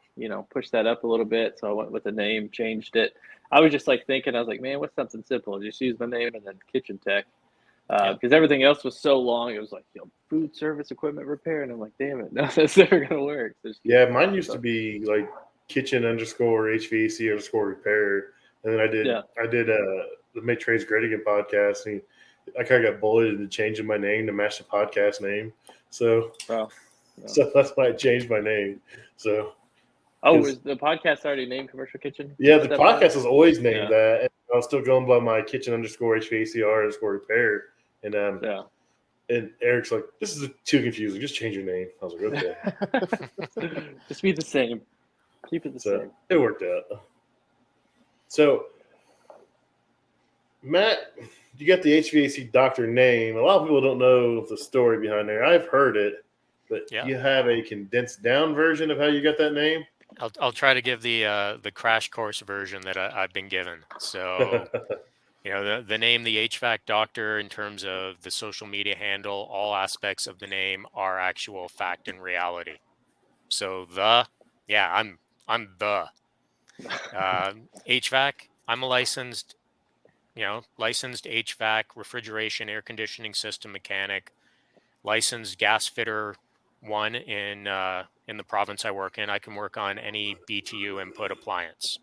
push that up a little bit, so I went with the name, changed it. I was just thinking, I was man, what's something simple? Just use my name and then Kitchen Tech, because everything else was so long. It was food service equipment repair, and I'm damn it, no, that's never gonna work. So yeah, mine used to be kitchen _ HVAC _ repair, and then I did the Make Trades Great Again podcast, and I kind of got bullied into changing my name to match the podcast name. So, so that's why I changed my name. So, was the podcast already named Commercial Kitchen? Yeah, the podcast was always named that, and I was still going by my kitchen _ HVACR _ repair, and and Eric's this is too confusing. Just change your name. I was okay. Just be the same. Keep it the same. It worked out. So, Matt, you got the HVAC doctor name. A lot of people don't know the story behind there. I've heard it, but you have a condensed down version of how you got that name? I'll try to give the crash course version that I've been given. So, the name, the HVAC doctor, in terms of the social media handle, all aspects of the name are actual fact and reality. So I'm the HVAC. I'm a licensed HVAC, refrigeration, air conditioning system mechanic, licensed gas fitter 1 in the province I work in. I can work on any BTU input appliance.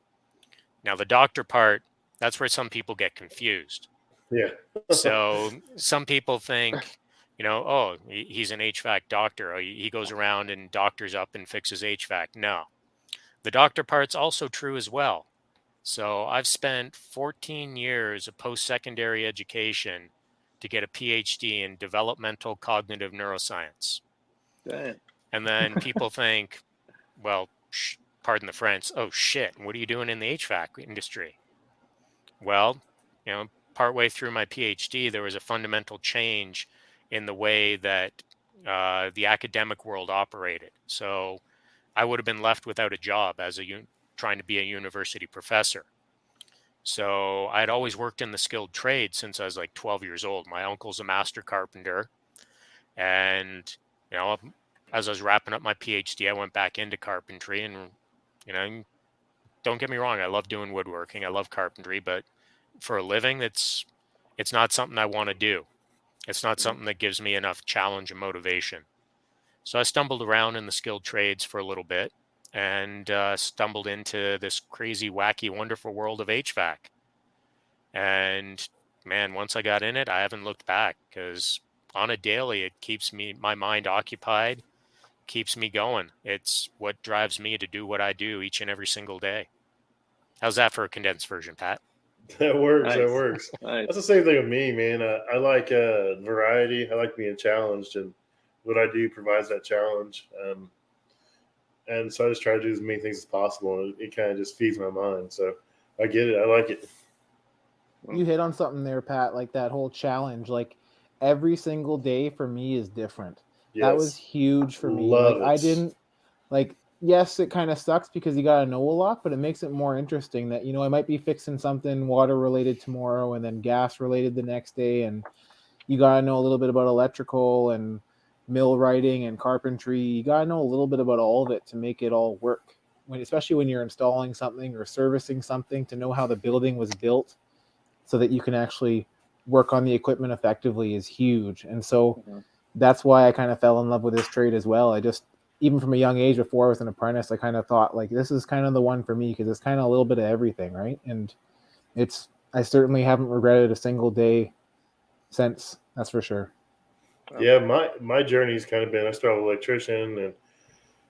Now the doctor part, that's where some people get confused. Yeah. So some people think, oh, he's an HVAC doctor. Oh, he goes around and doctors up and fixes HVAC. No. The doctor part's also true as well. So I've spent 14 years of post-secondary education to get a PhD in developmental cognitive neuroscience. Damn. And then people think, well, pardon the French, oh shit, what are you doing in the HVAC industry? Well, partway through my PhD, there was a fundamental change in the way that the academic world operated. So I would have been left without a job as trying to be a university professor. So I had always worked in the skilled trade since I was 12 years old. My uncle's a master carpenter. And, as I was wrapping up my PhD, I went back into carpentry. And, don't get me wrong, I love doing woodworking. I love carpentry. But for a living, it's not something I want to do. It's not something that gives me enough challenge and motivation. So I stumbled around in the skilled trades for a little bit and stumbled into this crazy, wacky, wonderful world of HVAC. And man, once I got in it, I haven't looked back, because on a daily, it keeps my mind occupied, keeps me going. It's what drives me to do what I do each and every single day. How's that for a condensed version, Pat? That works. Nice. That works. Nice. That's the same thing with me, man. I like variety. I like being challenged, and what I do provides that challenge. And so I just try to do as many things as possible, and it kind of just feeds my mind. So I get it. I like it. You hit on something there, Pat, that whole challenge. Every single day for me is different. Yes. That was huge for me. Love it. I didn't yes, it kind of sucks because you got to know a lot, but it makes it more interesting that, I might be fixing something water related tomorrow and then gas related the next day. And you got to know a little bit about electrical and millwrighting and carpentry. You got to know a little bit about all of it to make it all work. Especially when you're installing something or servicing something, to know how the building was built so that you can actually work on the equipment effectively is huge. And so that's why I kind of fell in love with this trade as well. I just, even from a young age, before I was an apprentice, I kind of thought this is kind of the one for me, because it's kind of a little bit of everything, right? And I certainly haven't regretted a single day since, that's for sure. Yeah, my journey's kind of been, I started with electrician, and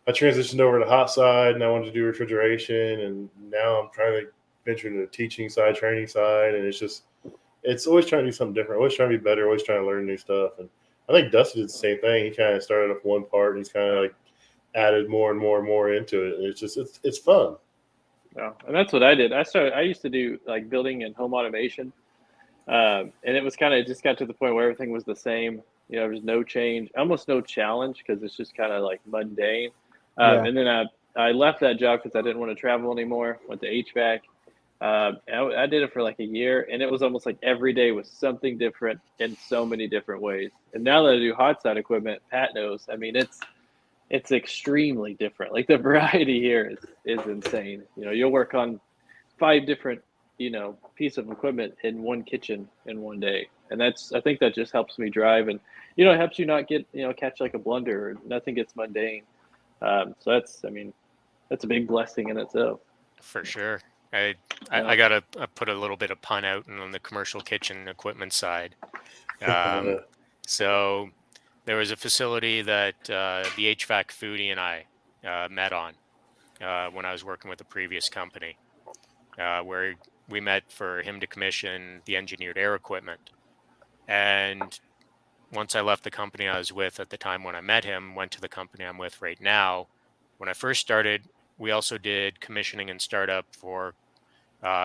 I transitioned over to the hot side, and I wanted to do refrigeration, and now I'm trying to venture into the teaching side, training side, and it's always trying to do something different, always trying to be better, always trying to learn new stuff. And I think Dusty did the same thing. He kind of started off one part, and he's kind of added more and more and more into it. And it's fun. Yeah, and that's what I did. I used to do building and home automation. And it was kind of just got to the point where everything was the same. There was no change, almost no challenge, because it's just kind of like mundane. And then I left that job because I didn't want to travel anymore. Went to HVAC. I did it for like a year, and it was almost like every day was something different in so many different ways. And now that I do hot side equipment, Pat knows. I mean, it's extremely different. Like the variety here is insane. You'll work on 5 different piece of equipment in one kitchen in one day, and I think that just helps me drive, and it helps you not get catch like a blunder, or nothing gets mundane. So that's a big blessing in itself. For sure. I gotta put a little bit of pun out on the commercial kitchen equipment side. So there was a facility that the HVAC foodie and I met on when I was working with a previous company, where we met for him to commission the engineered air equipment. And once I left the company I was with at the time when I met him, went to the company I'm with right now. When I first started, we also did commissioning and startup for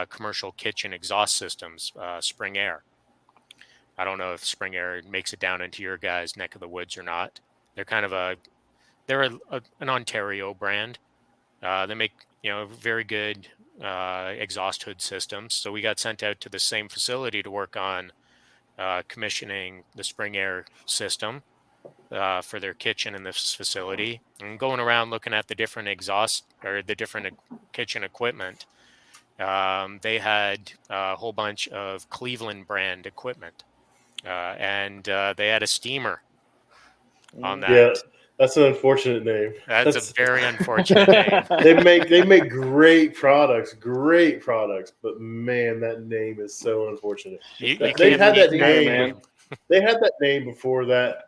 commercial kitchen exhaust systems, Spring Air. I don't know if Spring Air makes it down into your guys' neck of the woods or not. They're kind of an Ontario brand. They make very good exhaust hood systems. So we got sent out to the same facility to work on commissioning the Spring Air system for their kitchen in this facility, and going around looking at the different exhaust or the different kitchen equipment. They had a whole bunch of Cleveland brand equipment, and they had a steamer on that. Yeah, that's an unfortunate name. That's a very unfortunate name. They make great products, but man, that name is so unfortunate. They had that name. They had that name before that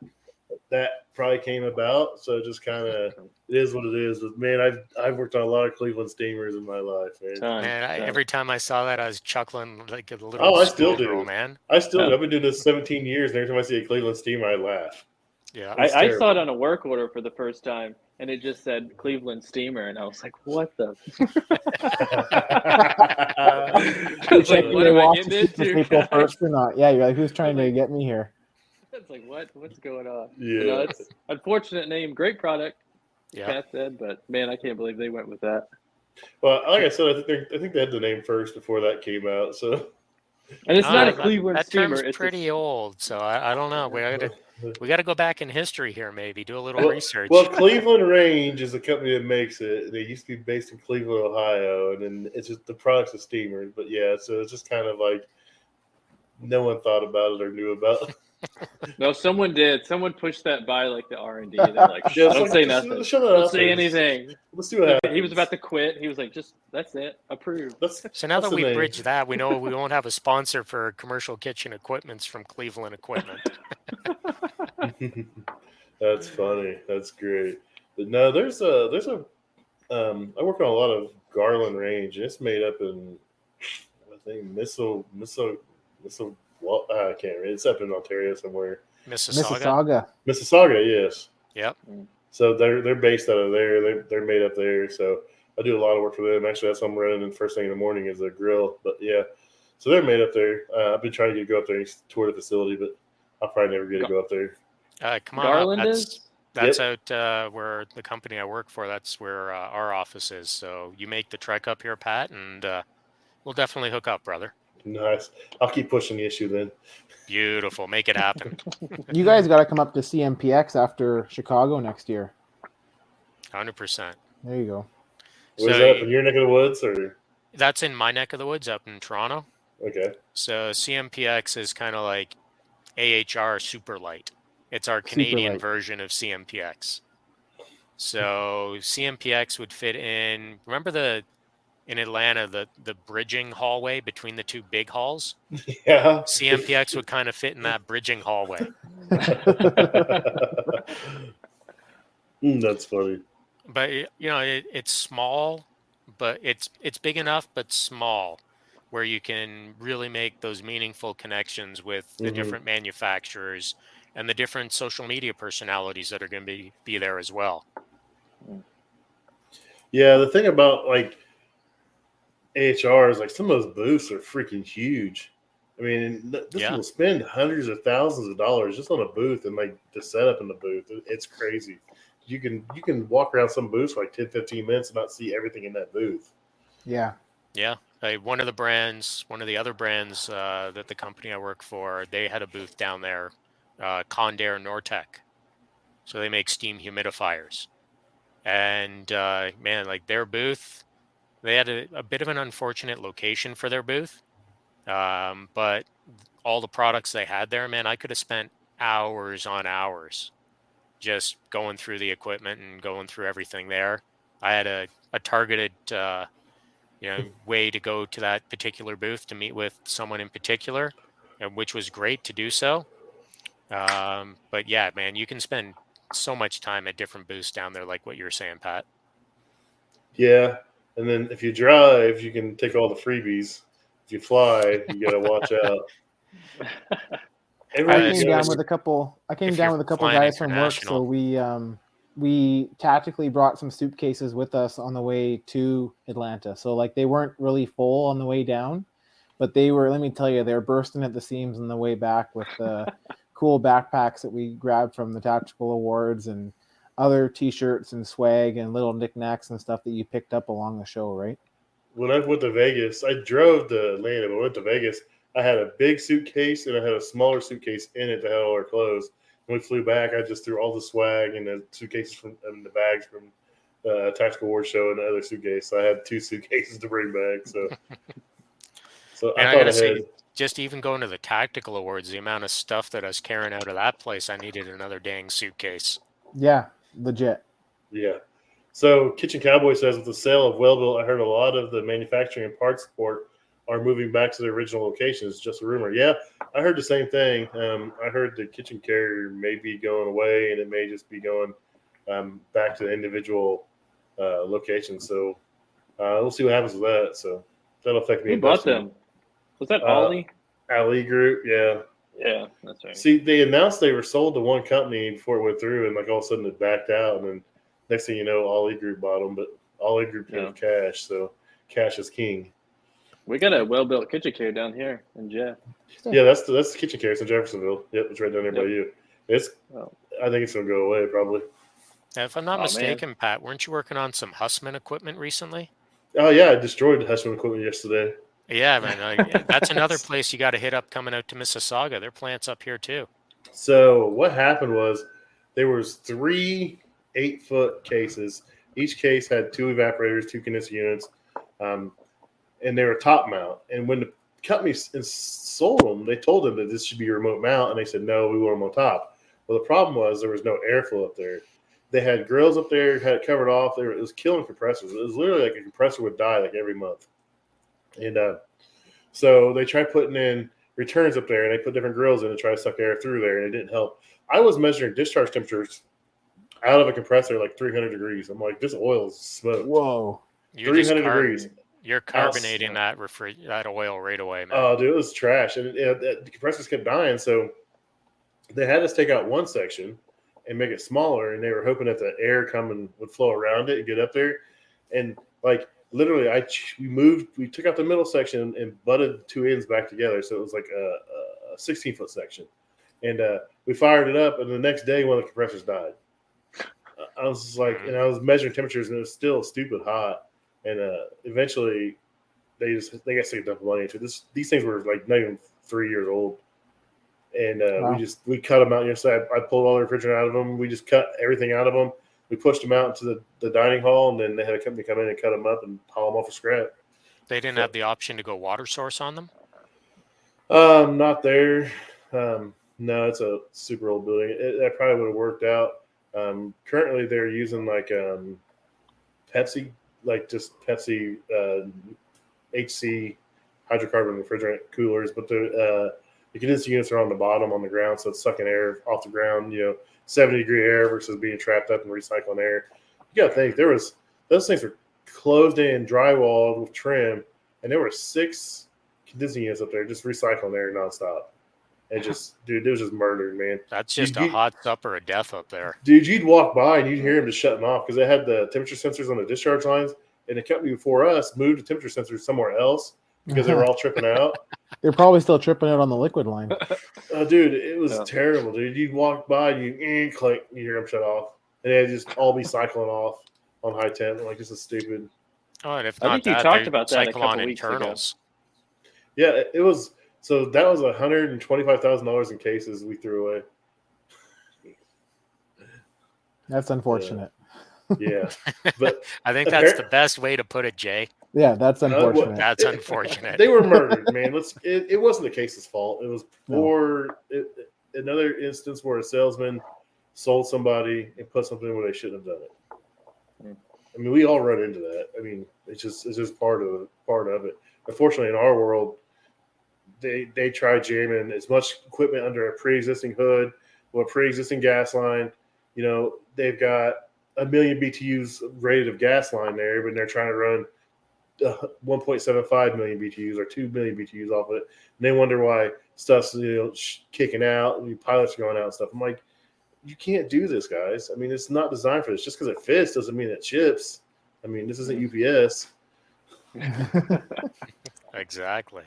probably came about, so it just kind of it is what it is. But man, I've worked on a lot of Cleveland steamers in my life, man. Every time I saw that, I was chuckling like a little. Oh, I still do, girl, man. I still do. I've been doing this 17 years, and every time I see a Cleveland steamer, I laugh. Yeah, I saw it on a work order for the first time, and it just said Cleveland Steamer, and I was like, "What the?" I was like, "What am I getting into?" April 1st or not? Yeah, you're like, "Who's trying to get me here?" It's like, what's going on? Yeah, it's unfortunate name, great product. Yeah, Pat said, but man, I can't believe they went with that. Well, like I said, I think they had the name first before that came out. So, and it's not a Cleveland that steamer. It's pretty old, so I don't know. We got to go back in history here, maybe do a little research. Well, Cleveland Range is the company that makes it. They used to be based in Cleveland, Ohio, and then it's just the products of steamers. But yeah, so it's just kind of like no one thought about it or knew about it. No, someone did. Someone pushed that by like the R&D. They're like, don't say nothing. Don't say anything. Let's see what happens. He was about to quit. He was like, just that's it. Approved. So now that we bridge that, we know we won't have a sponsor for commercial kitchen equipments from Cleveland Equipment. That's funny. That's great. But no, there's a I work on a lot of Garland Range, and it's made up in I think Missile. I can't read. It's up in Ontario somewhere. Mississauga, yes. Yep. So they're based out of there. They're made up there. So I do a lot of work for them. Actually, that's what I'm running. And first thing in the morning is a grill. But yeah, so they're made up there. I've been trying to go up there and tour the facility, but I'll probably never get to go up there. Come on, Garland that's out where the company I work for. That's where our office is. So you make the trek up here, Pat, and we'll definitely hook up, brother. Nice. I'll keep pushing the issue then. Beautiful. Make it happen. You guys got to come up to CMPX after Chicago next year. 100%. There you go. Was that in your neck of the woods, or? That's in my neck of the woods, up in Toronto. Okay. So CMPX is kind of like AHR Super Light. It's our Canadian version of CMPX. So CMPX would fit in. Remember in Atlanta, the bridging hallway between the two big halls? Yeah. CMPX would kind of fit in that bridging hallway. That's funny. But it's small, but it's big enough, but small, where you can really make those meaningful connections with the different manufacturers and the different social media personalities that are going to be there as well. Yeah, the thing about like AHR is like some of those booths are freaking huge. I mean, this Yeah. will spend hundreds of thousands of dollars just on a booth and like the setup in the booth. It's crazy. You can walk around some booths for like 10, 15 minutes and not see everything in that booth. Yeah. Yeah. One of the other brands that the company I work for, they had a booth down there, Condair Nortec. So they make steam humidifiers. And man, like their booth, they had a bit of an unfortunate location for their booth. But all the products they had there, man, I could have spent hours on hours just going through the equipment and going through everything there. I had a targeted way to go to that particular booth to meet with someone in particular, and which was great to do so. But yeah, man, you can spend so much time at different booths down there, like what you're saying, Pat. Yeah, and then if you drive, you can take all the freebies. If you fly, you gotta watch out. I It's came down just- with a couple. I came if down you're with a couple flying guys from work, so international. we tactically brought some suitcases with us on the way to Atlanta. So like they weren't really full on the way down, but they were. Let me tell you, they were bursting at the seams on the way back with the cool backpacks that we grabbed from the Tactical Awards and other T-shirts and swag and little knickknacks and stuff that you picked up along the show, right? When I went to Vegas, I drove to Atlanta, but I went to Vegas. I had a big suitcase and I had a smaller suitcase in it that had all our clothes. When we flew back, I just threw all the swag and the suitcases and the bags from the Tactical Award show in the other suitcase. So I had 2 suitcases to bring back. So And I I thought gotta ahead. say, just even going to the Tactical Awards, the amount of stuff that I was carrying out of that place, I needed another dang suitcase. Yeah, legit. Yeah. So Kitchen Cowboy says with the sale of Wellville, I heard a lot of the manufacturing and parts support are moving back to their original locations. Just a rumor. Yeah, I heard the same thing. I heard the kitchen carrier may be going away, and it may just be going back to the individual locations. So we'll see what happens with that. So that'll affect me. Who bought investing. them? Was that Uh, Ollie? Ali Group, yeah. Yeah, that's right. See, they announced they were sold to one company before it went through, and like all of a sudden it backed out, and then next thing you know, Ollie Group bought them, but Ollie Group came with cash, so cash is king. We got a well-built kitchen carrier down here in Jeff. Yeah, that's the kitchen carrier in Jeffersonville. Yep, it's right down there by you. It's, I think it's gonna go away probably. Now, if I'm not Oh, mistaken, Pat, weren't you working on some Hussman equipment recently? Oh yeah, I destroyed the Hushman equipment yesterday. Yeah, man, that's another place you got to hit up coming out to Mississauga. Their plant's up here too. So what happened was there was 3 8-foot cases. Each case had 2 evaporators, 2 condensing units, and they were top mount. And when the company sold them, they told them that this should be a remote mount, and they said no, we want them on top. Well, the problem was there was no airflow up there. They had grills up there, had it covered off. It was killing compressors. It was literally like a compressor would die like every month. And so they tried putting in returns up there, and they put different grills in to try to suck air through there, and it didn't help. I was measuring discharge temperatures out of a compressor like 300 degrees. I'm like, this oil is smoked. Whoa. 300 degrees. You're carbonating that oil right away, man. Oh, dude, it was trash. And the compressors kept dying, so they had us take out one section and make it smaller, and they were hoping that the air coming would flow around it and get up there. And like literally, we took out the middle section and butted 2 ends back together, so it was like a 16-foot section. And we fired it up, and the next day one of the compressors died. I was just like, and I was measuring temperatures, and it was still stupid hot. And eventually, they got sick enough money into this. These things were like not even 3 years old. And Wow. we cut them out. So I pulled all the refrigerant out of them. We just cut everything out of them. We pushed them out into the dining hall, and then they had a company come in and cut them up and haul them off for scrap. They didn't have the option to go water source on them? Not there. No, it's a super old building. That probably would have worked out. Currently, they're using like Pepsi, like just Pepsi HC hydrocarbon refrigerant coolers, but the condensing units are on the bottom on the ground, so it's sucking air off the ground. 70-degree air versus being trapped up and recycling air. You got to think those things were closed in, drywalled with trim, and there were 6 condensing units up there just recycling air nonstop. And just, dude, it was just murdered, man. That's just a hot supper of death up there. Dude, you'd walk by and you'd hear them just shutting off because they had the temperature sensors on the discharge lines, and the company before us moved the temperature sensors somewhere else because they were all tripping out. They're probably still tripping out on the liquid line. Oh, dude, it was Yeah. terrible, dude. You'd walk by, you click, you hear them shut off, and they'd just all be cycling off on high temp. Like, this is stupid. Oh, and if I not think you that, talked they about that a cycle on couple weeks ago. internals. Yeah, it was. So that was $125,000 in cases we threw away. That's unfortunate. Yeah, but I think that's the best way to put it, Jay. Yeah, that's unfortunate. That's unfortunate. They were murdered, man. It wasn't the case's fault. It was No. another instance where a salesman sold somebody and put something where they shouldn't have done it. I mean, we all run into that. I mean, it's just part of it. Unfortunately, in our world, they try jamming as much equipment under a pre-existing hood or a pre-existing gas line. You know, they've got 1 million BTUs rated of gas line there, but they're trying to run 1.75 million BTUs or 2 million BTUs off of it. And they wonder why stuff's kicking out and pilots are going out and stuff. I'm like, you can't do this, guys. I mean, it's not designed for this. Just because it fits doesn't mean it ships. I mean, this isn't UPS. Exactly.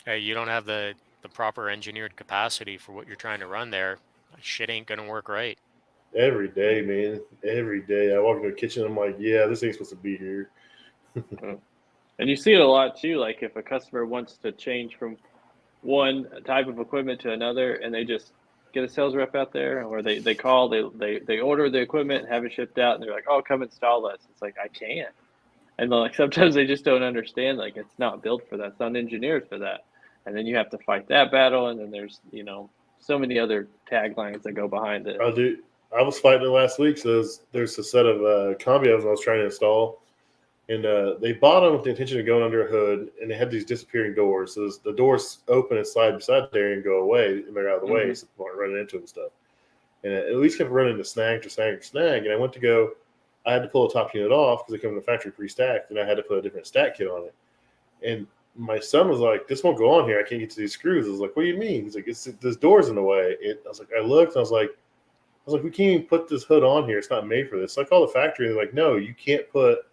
Hey, you don't have the proper engineered capacity for what you're trying to run there. Shit ain't gonna work right. Every day, man. Every day. I walk into the kitchen, I'm like, yeah, this ain't supposed to be here. And you see it a lot too. Like if a customer wants to change from one type of equipment to another, and they just get a sales rep out there, or they call, they order the equipment and have it shipped out, and they're like, "Oh, come install this." It's like, I can't. And like sometimes they just don't understand. Like it's not built for that. It's not engineered for that. And then you have to fight that battle. And then there's so many other taglines that go behind it. I was fighting it last week. So there's a set of combi ovens I was trying to install. And they bought them with the intention of going under a hood, and they had these disappearing doors. So the doors open and slide beside there and go away, and they're out of the way, so people aren't running into them and stuff. And it at least kept running into snag to snag to snag. And I went to go, I had to pull the top unit off because they come in the factory pre-stacked, and I had to put a different stack kit on it. And my son was like, "This won't go on here. I can't get to these screws." I was like, "What do you mean?" He's like, "This door's in the way." I was like, I looked, and I was like, "We can't even put this hood on here. It's not made for this." So I called the factory, and they're like, "No, you can't put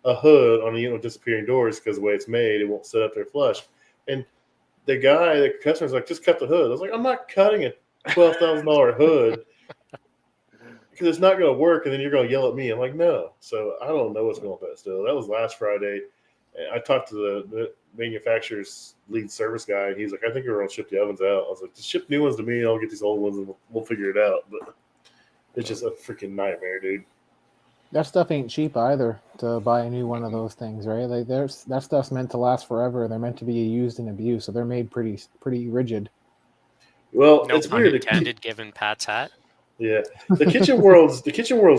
a hood on a unit with disappearing doors because the way it's made, it won't sit up there flush." And the customer's like, "Just cut the hood." I was like, "I'm not cutting a $12,000 hood because it's not going to work, and then you're going to yell at me." I'm like, "No." So I don't know what's going on with that still. That was last Friday. I talked to the manufacturer's lead service guy, and he's like, "I think we're going to ship the ovens out." I was like, "Just ship new ones to me, and I'll get these old ones, and we'll figure it out." But it's just a freaking nightmare, dude. That stuff ain't cheap either to buy a new one of those things, right? Like that stuff's meant to last forever. They're meant to be used and abused, so they're made pretty rigid. Well, No it's pun weird. intended, given Pat's hat. Yeah, the kitchen world's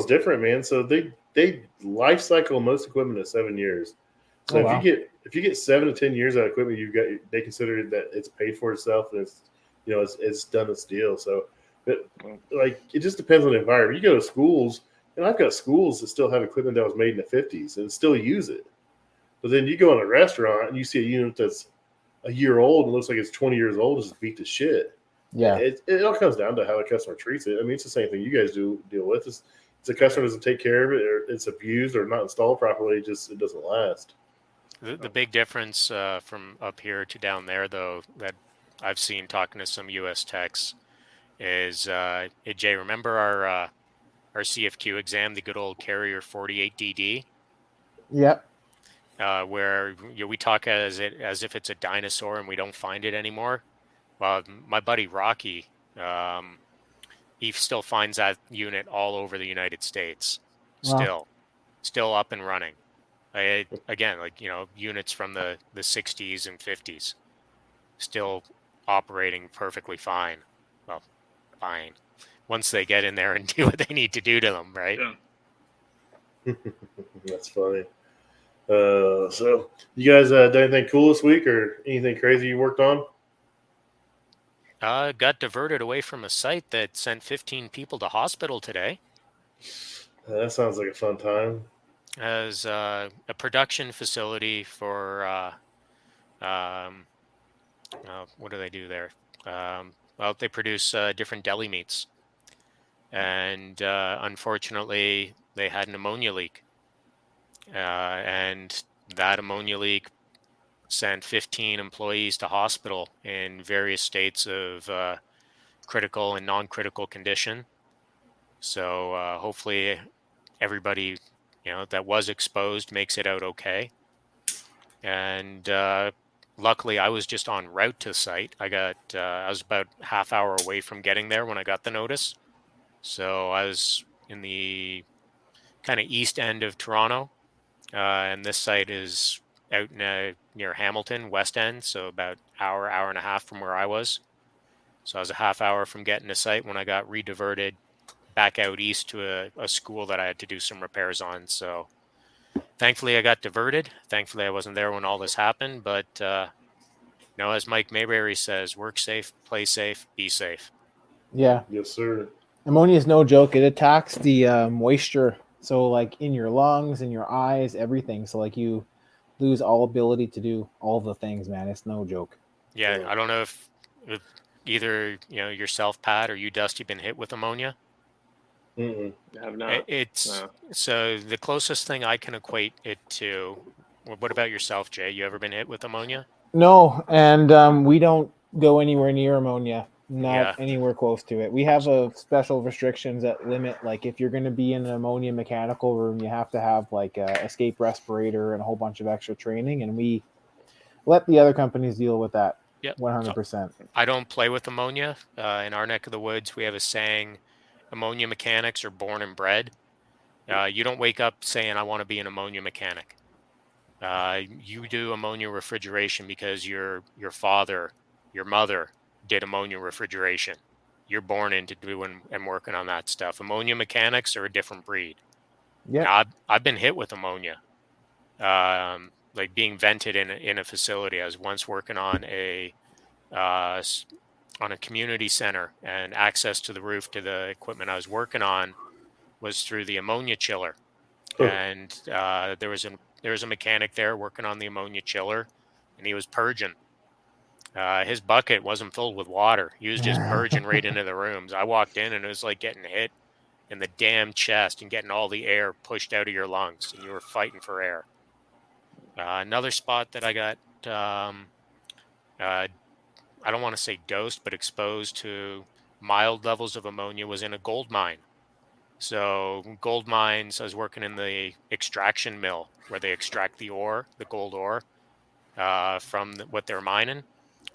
different, man. So they life cycle most equipment at 7 years. So if you get 7 to 10 years out of equipment, they consider that it's paid for itself and it's done its deal. So, but like it just depends on the environment. You go to schools. And I've got schools that still have equipment that was made in the 50s and still use it. But then you go in a restaurant and you see a unit that's a year old and looks like it's 20 years old, it's just beat to shit. Yeah. It all comes down to how the customer treats it. I mean, it's the same thing you guys deal with. It's the customer doesn't take care of it, or it's abused or not installed properly, it doesn't last. The big difference from up here to down there, though, that I've seen talking to some U.S. techs is, hey, Jay, remember our CFQ exam, the good old Carrier 48DD? Yep. Where we talk as if it's a dinosaur and we don't find it anymore. Well, my buddy Rocky, he still finds that unit all over the United States. Wow. Still up and running. Again, like units from the 60s and 50s, still operating perfectly fine. Well, fine. Once they get in there and do what they need to do to them, right? Yeah. That's funny. So you guys done anything cool this week or anything crazy you worked on? Got diverted away from a site that sent 15 people to hospital today. That sounds like a fun time. As a production facility for what do they do there? Well, they produce different deli meats. And unfortunately, they had an ammonia leak. And that ammonia leak sent 15 employees to hospital in various states of critical and non-critical condition. So hopefully everybody, that was exposed makes it out okay. And luckily, I was just en route to site. I was about half hour away from getting there when I got the notice. So I was in the kind of east end of Toronto, and this site is out near Hamilton, west end, so about hour and a half from where I was. So I was a half hour from getting to site when I got rediverted back out east to a school that I had to do some repairs on. So thankfully I got diverted. Thankfully I wasn't there when all this happened. But as Mike Mayberry says, work safe, play safe, be safe. Yeah. Yes, sir. Ammonia is no joke. It attacks the moisture. So like in your lungs, in your eyes, everything. So like you lose all ability to do all the things, man. It's no joke. Yeah, I don't know if either yourself, Pat, or you, Dusty, been hit with ammonia. Mm-mm. I have not. It's so the closest thing I can equate it to. What about yourself, Jay? You ever been hit with ammonia? No, and we don't go anywhere near ammonia. Not Yeah. anywhere close to it. We have a special restrictions that limit, like if you're going to be in an ammonia mechanical room, you have to have like a escape respirator and a whole bunch of extra training, and we let the other companies deal with that. Yep. 100%. I don't play with ammonia. In our neck of the woods, we have a saying: ammonia mechanics are born and bred. You don't wake up saying, I want to be an ammonia mechanic. You do ammonia refrigeration because your father, your mother did ammonia refrigeration. You're born into doing and working on that stuff. Ammonia mechanics are a different breed. Yeah. Now, I've been hit with ammonia, like being vented in a facility. I was once working on a community center, and access to the roof to the equipment I was working on was through the ammonia chiller. And there was a mechanic there working on the ammonia chiller, and he was purging. His bucket wasn't filled with water. He was just purging right into the rooms. I walked in, and it was like getting hit in the damn chest and getting all the air pushed out of your lungs, and you were fighting for air. Another spot that I got, I don't want to say dosed, but exposed to mild levels of ammonia was in a gold mine. So gold mines, I was working in the extraction mill where they extract the ore, the gold ore, from what they're mining.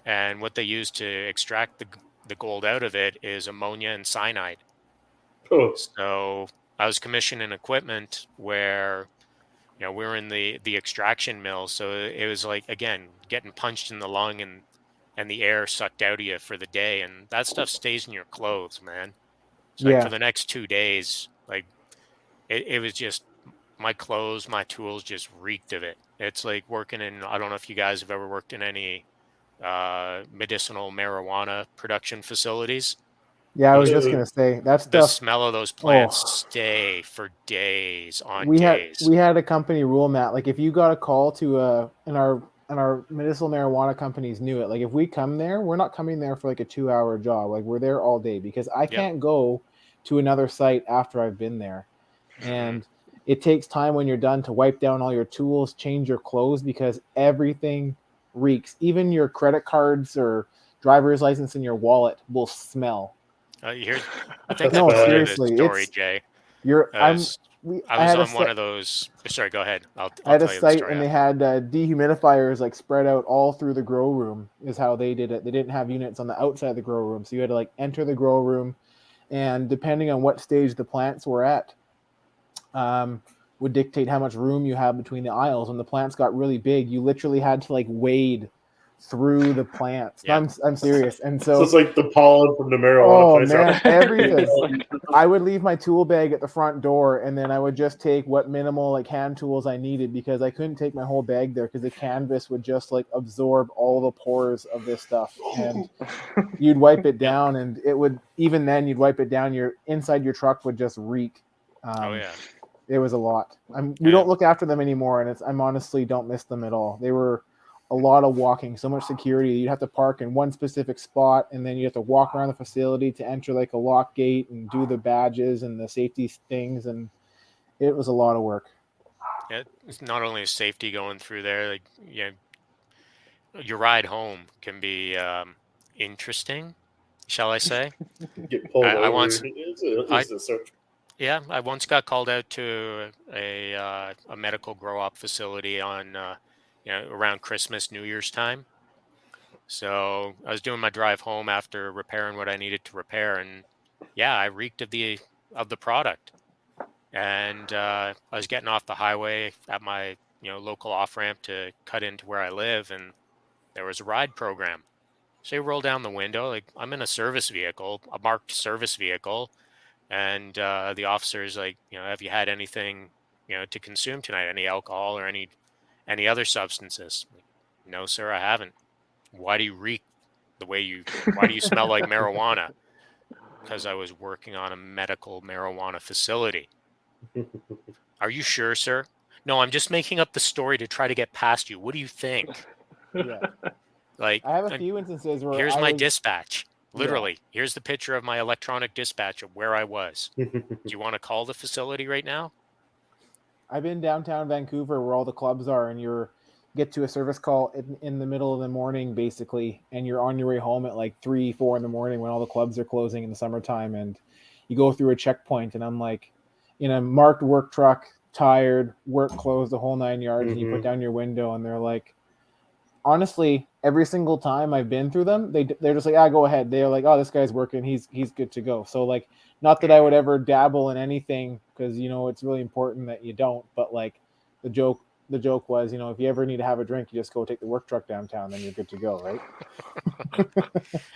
And what they use to extract the gold out of it is ammonia and cyanide. Oh. So I was commissioning equipment where, we were in the extraction mill. So it was like, again, getting punched in the lung and the air sucked out of you for the day. And that stuff stays in your clothes, man. So like for the next 2 days, like it was just my clothes, my tools just reeked of it. It's like working in, I don't know if you guys have ever worked in any medicinal marijuana production facilities. Yeah, I was just going to say that stuff. The smell of those plants stay for days on days. We had a company rule, Matt, like if you got a call to and our medicinal marijuana companies knew it. Like if we come there, we're not coming there for like a 2-hour job. Like we're there all day because I can't go to another site after I've been there. And it takes time when you're done to wipe down all your tools, change your clothes, because everything reeks. Even your credit cards or driver's license in your wallet will smell. I think I've told you this story, Jay. I was on one of those. Sorry, go ahead. I'll I had tell a you the site story and they had dehumidifiers like spread out all through the grow room is how they did it. They didn't have units on the outside of the grow room. So you had to like enter the grow room, and depending on what stage the plants were at, would dictate how much room you have between the aisles. When the plants got really big, you literally had to like wade through the plants. Yeah. I'm serious. And so it's like the pollen from the marijuana place. Man, everything. I would leave my tool bag at the front door, and then I would just take what minimal like hand tools I needed, because I couldn't take my whole bag there because the canvas would just like absorb all the pores of this stuff. And you'd wipe it down, and it would, even then you'd wipe it down, your inside your truck would just reek. It was a lot. We don't look after them anymore, and I'm honestly don't miss them at all. They were a lot of walking, so much security. You'd have to park in one specific spot, and then you have to walk around the facility to enter like a lock gate and do the badges and the safety things, and it was a lot of work. Yeah, it's not only safety going through there, like your ride home can be interesting, shall I say? Get pulled I over. once, I It's a search. yeah, I once got called out to a medical grow op facility on around Christmas, New Year's time. So I was doing my drive home after repairing what I needed to repair, and yeah, I reeked of the product. And I was getting off the highway at my local off ramp to cut into where I live, and there was a ride program. So you roll down the window, like I'm in a service vehicle, a marked service vehicle, and the officer's like, have you had anything, to consume tonight? Any alcohol or any other substances? Like, no, sir, I haven't. Why do you reek the way you? Why do you smell like marijuana? Because I was working on a medical marijuana facility. Are you sure, sir? No, I'm just making up the story to try to get past you. What do you think? Yeah. Like, I have a few instances where here's I my was, dispatch. yeah. Literally, here's the picture of my electronic dispatch of where I was. Do you want to call the facility right now? I've been downtown Vancouver where all the clubs are, and you get to a service call in the middle of the morning, basically, and you're on your way home at like 3, 4 in the morning when all the clubs are closing in the summertime, and you go through a checkpoint, and I'm like, in a marked work truck, tired, work clothes, the whole 9 yards, and you put down your window, and they're like, honestly, every single time I've been through them, they're just like, go ahead. They're like, oh, this guy's working, he's good to go. So like, not that I would ever dabble in anything, because it's really important that you don't. But like, the joke was, if you ever need to have a drink, you just go take the work truck downtown, then you're good to go, right?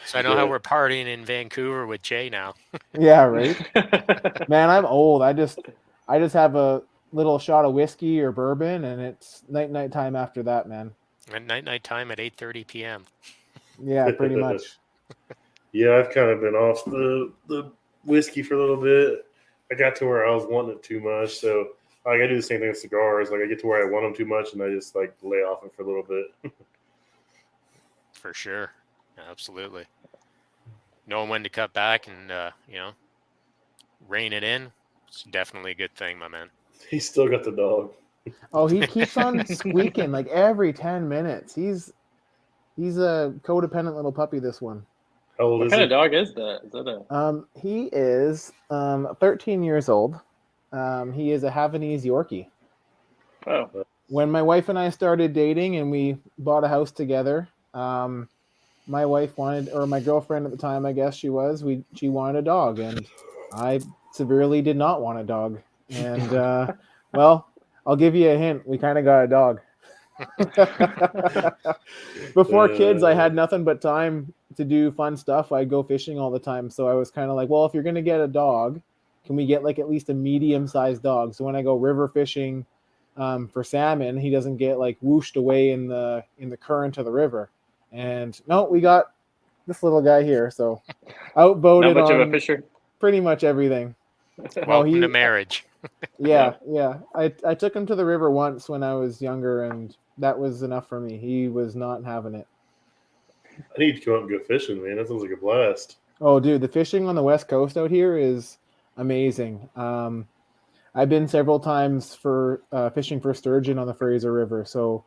So I know how we're partying in Vancouver with Jay now. Yeah, right. Man, I'm old. I just have a little shot of whiskey or bourbon, and it's night time after that, man. And night time at 8:30 p.m. Yeah, pretty much. Yeah, I've kind of been off the whiskey for a little bit. I got to where I was wanting it too much, so like, I do the same thing with cigars. Like I get to where I want them too much, and I just like lay off it for a little bit. For sure, absolutely. Knowing when to cut back and rein it in, it's definitely a good thing, my man. He's still got the dog. Oh, he keeps on squeaking like every 10 minutes. He's a codependent little puppy, this one. How old What is kind he? of dog is that? Is that a? He is 13 years old. He is a Havanese Yorkie. Oh, When my wife and I started dating and we bought a house together, my wife wanted, or my girlfriend at the time, I guess she wanted a dog, and I severely did not want a dog. And well, I'll give you a hint. We kind of got a dog. Before kids, I had nothing but time to do fun stuff. I'd go fishing all the time. So I was kind of like, well, if you're going to get a dog, can we get like at least a medium-sized dog? So when I go river fishing for salmon, he doesn't get like whooshed away in the current of the river. And no, we got this little guy here. So outvoted not much on of a fisher. pretty much everything. Welcome to marriage. Yeah. I took him to the river once when I was younger, and that was enough for me. He was not having it. I need to go out and go fishing, man. That sounds like a blast. Oh, dude, the fishing on the West Coast out here is amazing. I've been several times for fishing for sturgeon on the Fraser River. So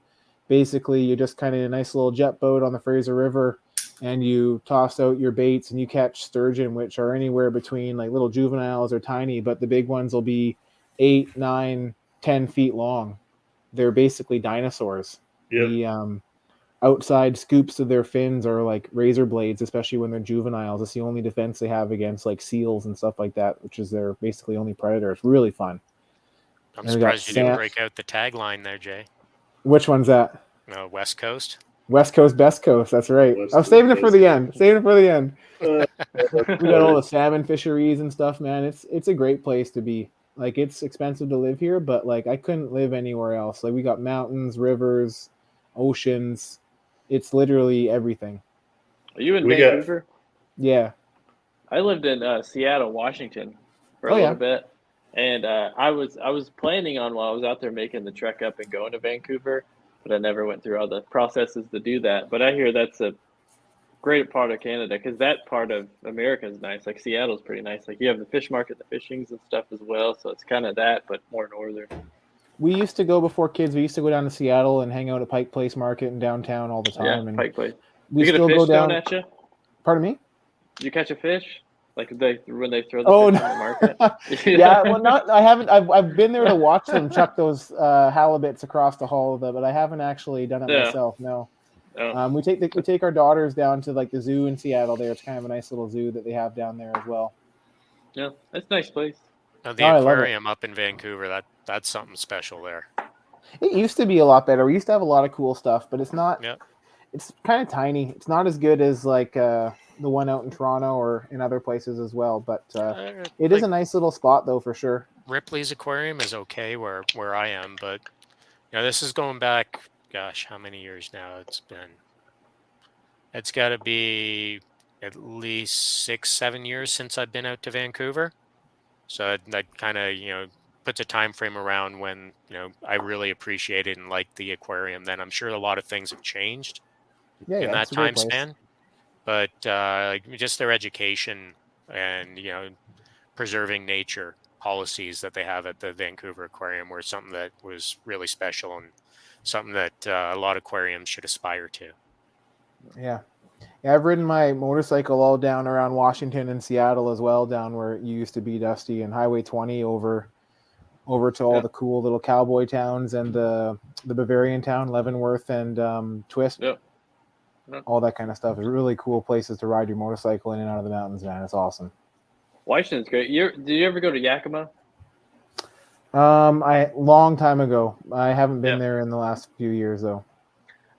basically, you just kind of a nice little jet boat on the Fraser River, and you toss out your baits and you catch sturgeon, which are anywhere between like little juveniles or tiny, but the big ones will be 8, 9, 10 feet long. They're basically dinosaurs. Yep. The outside scoops of their fins are like razor blades, especially when they're juveniles. It's the only defense they have against like seals and stuff like that, which is their basically only predator. It's really fun. I'm surprised you didn't break out the tagline there, Jay. Which one's that? West Coast. West Coast, best coast. That's right. I'm saving it for the end. We got all the salmon fisheries and stuff, man. It's a great place to be. Like, it's expensive to live here, but like I couldn't live anywhere else. Like, we got mountains, rivers, oceans. It's literally everything. Are you in Vancouver? Yeah. I lived in Seattle, Washington for a little bit. And I was planning on, while I was out there, making the trek up and going to Vancouver, but I never went through all the processes to do that. But I hear that's a great part of Canada, because that part of America is nice. Like, Seattle's pretty nice. Like, you have the fish market, the fishings and stuff as well. So it's kind of that, but more northern. We used to go before kids. We used to go down to Seattle and hang out at Pike Place Market in downtown all the Yeah, time. And Pike Place. we You get a still fish go thrown down. at you? Pardon me? Did you catch a fish? Like when they throw the Oh, fish no. in the market? Yeah, well, not. I haven't. I've been there to watch them chuck those halibuts across the hall, but I haven't actually done it Yeah. myself. No. Oh, We take our daughters down to like the zoo in Seattle. There, it's kind of a nice little zoo that they have down there as well. yeah, that's a nice place. Now, the Oh, I love it. aquarium up in Vancouver, that's something special there. It used to be a lot better. We used to have a lot of cool stuff, but it's not. Yep. It's kind of tiny. It's not as good as like the one out in Toronto or in other places as well. But it is a nice little spot though, for sure. Ripley's aquarium is okay where I am, but this is going back. Gosh, how many years now? It's got to be at least 6-7 years since I've been out to Vancouver. So that kind of puts a time frame around when I really appreciated and liked the aquarium. Then I'm sure a lot of things have changed in that It's a great time place. span, but just their education and preserving nature policies that they have at the Vancouver Aquarium were something that was really special and something that a lot of aquariums should aspire to. Yeah, I've ridden my motorcycle all down around Washington and Seattle as well, down where you used to be, Dusty, and Highway 20 over to all the cool little cowboy towns and the Bavarian town, Leavenworth and Twist. Yep. All that kind of stuff. It's really cool places to ride your motorcycle in and out of the mountains, man. It's awesome. Washington's great. Did you ever go to Yakima? Long time ago. I haven't been there in the last few years though.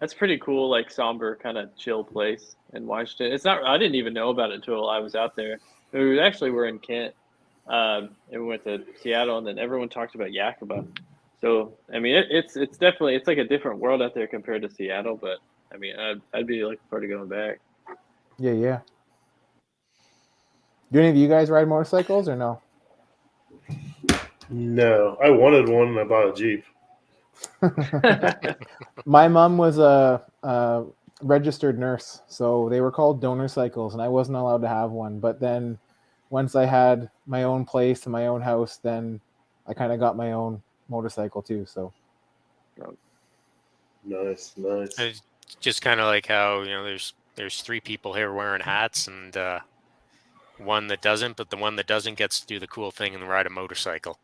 That's pretty cool, like somber kind of chill place in Washington. It's not. I didn't even know about it until I was out there. We actually were in Kent, and we went to Seattle, and then everyone talked about Yakima. So I mean, it's definitely like a different world out there compared to Seattle. But I mean, I'd be looking forward to going back. Yeah. Do any of you guys ride motorcycles or no? No, I wanted one and I bought a Jeep. My mom was a registered nurse, so they were called donor cycles, and I wasn't allowed to have one. But then once I had my own place and my own house, then I kind of got my own motorcycle too. So Nice. It's just kind of like how there's 3 people here wearing hats and one that doesn't, but the one that doesn't gets to do the cool thing and ride a motorcycle.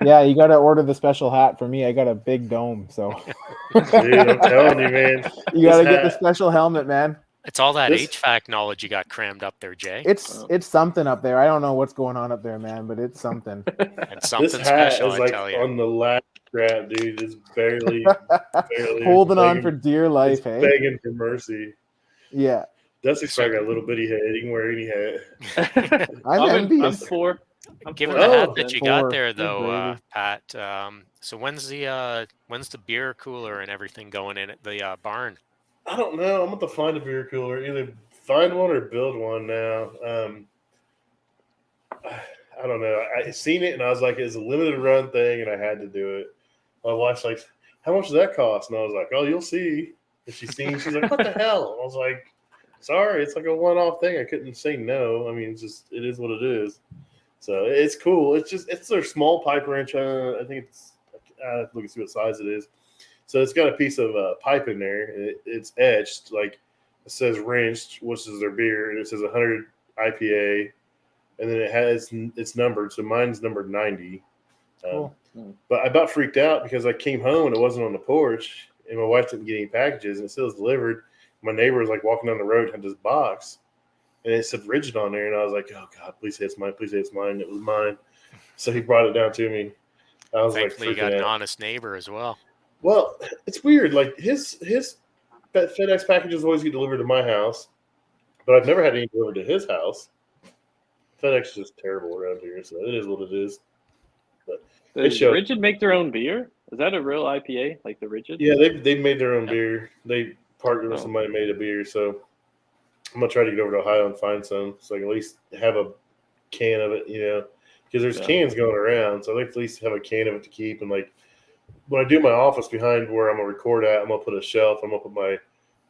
Yeah, you got to order the special hat. For me, I got a big dome, so Dude, I'm telling you, man. You got to get the special helmet, man. It's all that HVAC knowledge you got crammed up there, Jay. It's something up there. I don't know what's going on up there, man, but it's something. It's something this hat special, is I like tell you. on the last strap, dude. It's barely holding on for dear life. It's hey, begging for mercy. Yeah, Dusty's probably got a little bitty head. He can wear any hat. I'm envious. Given the hat that you got there, though, Pat. So when's the beer cooler and everything going in at the barn? I don't know. I'm going to find a beer cooler. Either find one or build one now. I don't know. I seen it and I was like, it's a limited run thing, and I had to do it. My wife's like, how much does that cost? And I was like, oh, you'll see. And she's like, what the hell? And I was like, sorry, it's like a one-off thing. I couldn't say no. I mean, it is what it is. So it's cool. It's their small pipe wrench. I think look and see what size it is. So it's got a piece of pipe in there. It's etched, like it says wrenched, which is their beer, and it says 100 IPA, and then it's numbered. So mine's numbered 90. Cool. But I about freaked out because I came home and it wasn't on the porch, and my wife didn't get any packages, and it still was delivered. My neighbor was like walking down the road and had this box, and it said Rigid on there, and I was like, oh God, please say it's mine. Please say it's mine. It was mine. So he brought it down to me. I was Thankfully, like, you got an out. honest neighbor as well. Well, it's weird. Like his FedEx packages always get delivered to my house, but I've never had any delivered to his house. FedEx is just terrible around here, so it is what it is. But does Rigid make their own beer? Is that a real IPA, like the Rigid? Yeah, they made their own beer. They partnered with somebody that made a beer, so I'm gonna try to get over to Ohio and find some, so I can at least have a can of it, because there's cans going around, so I like at least have a can of it to keep. And like when I do my office behind where I'm gonna record at, I'm gonna put a shelf. I'm gonna put my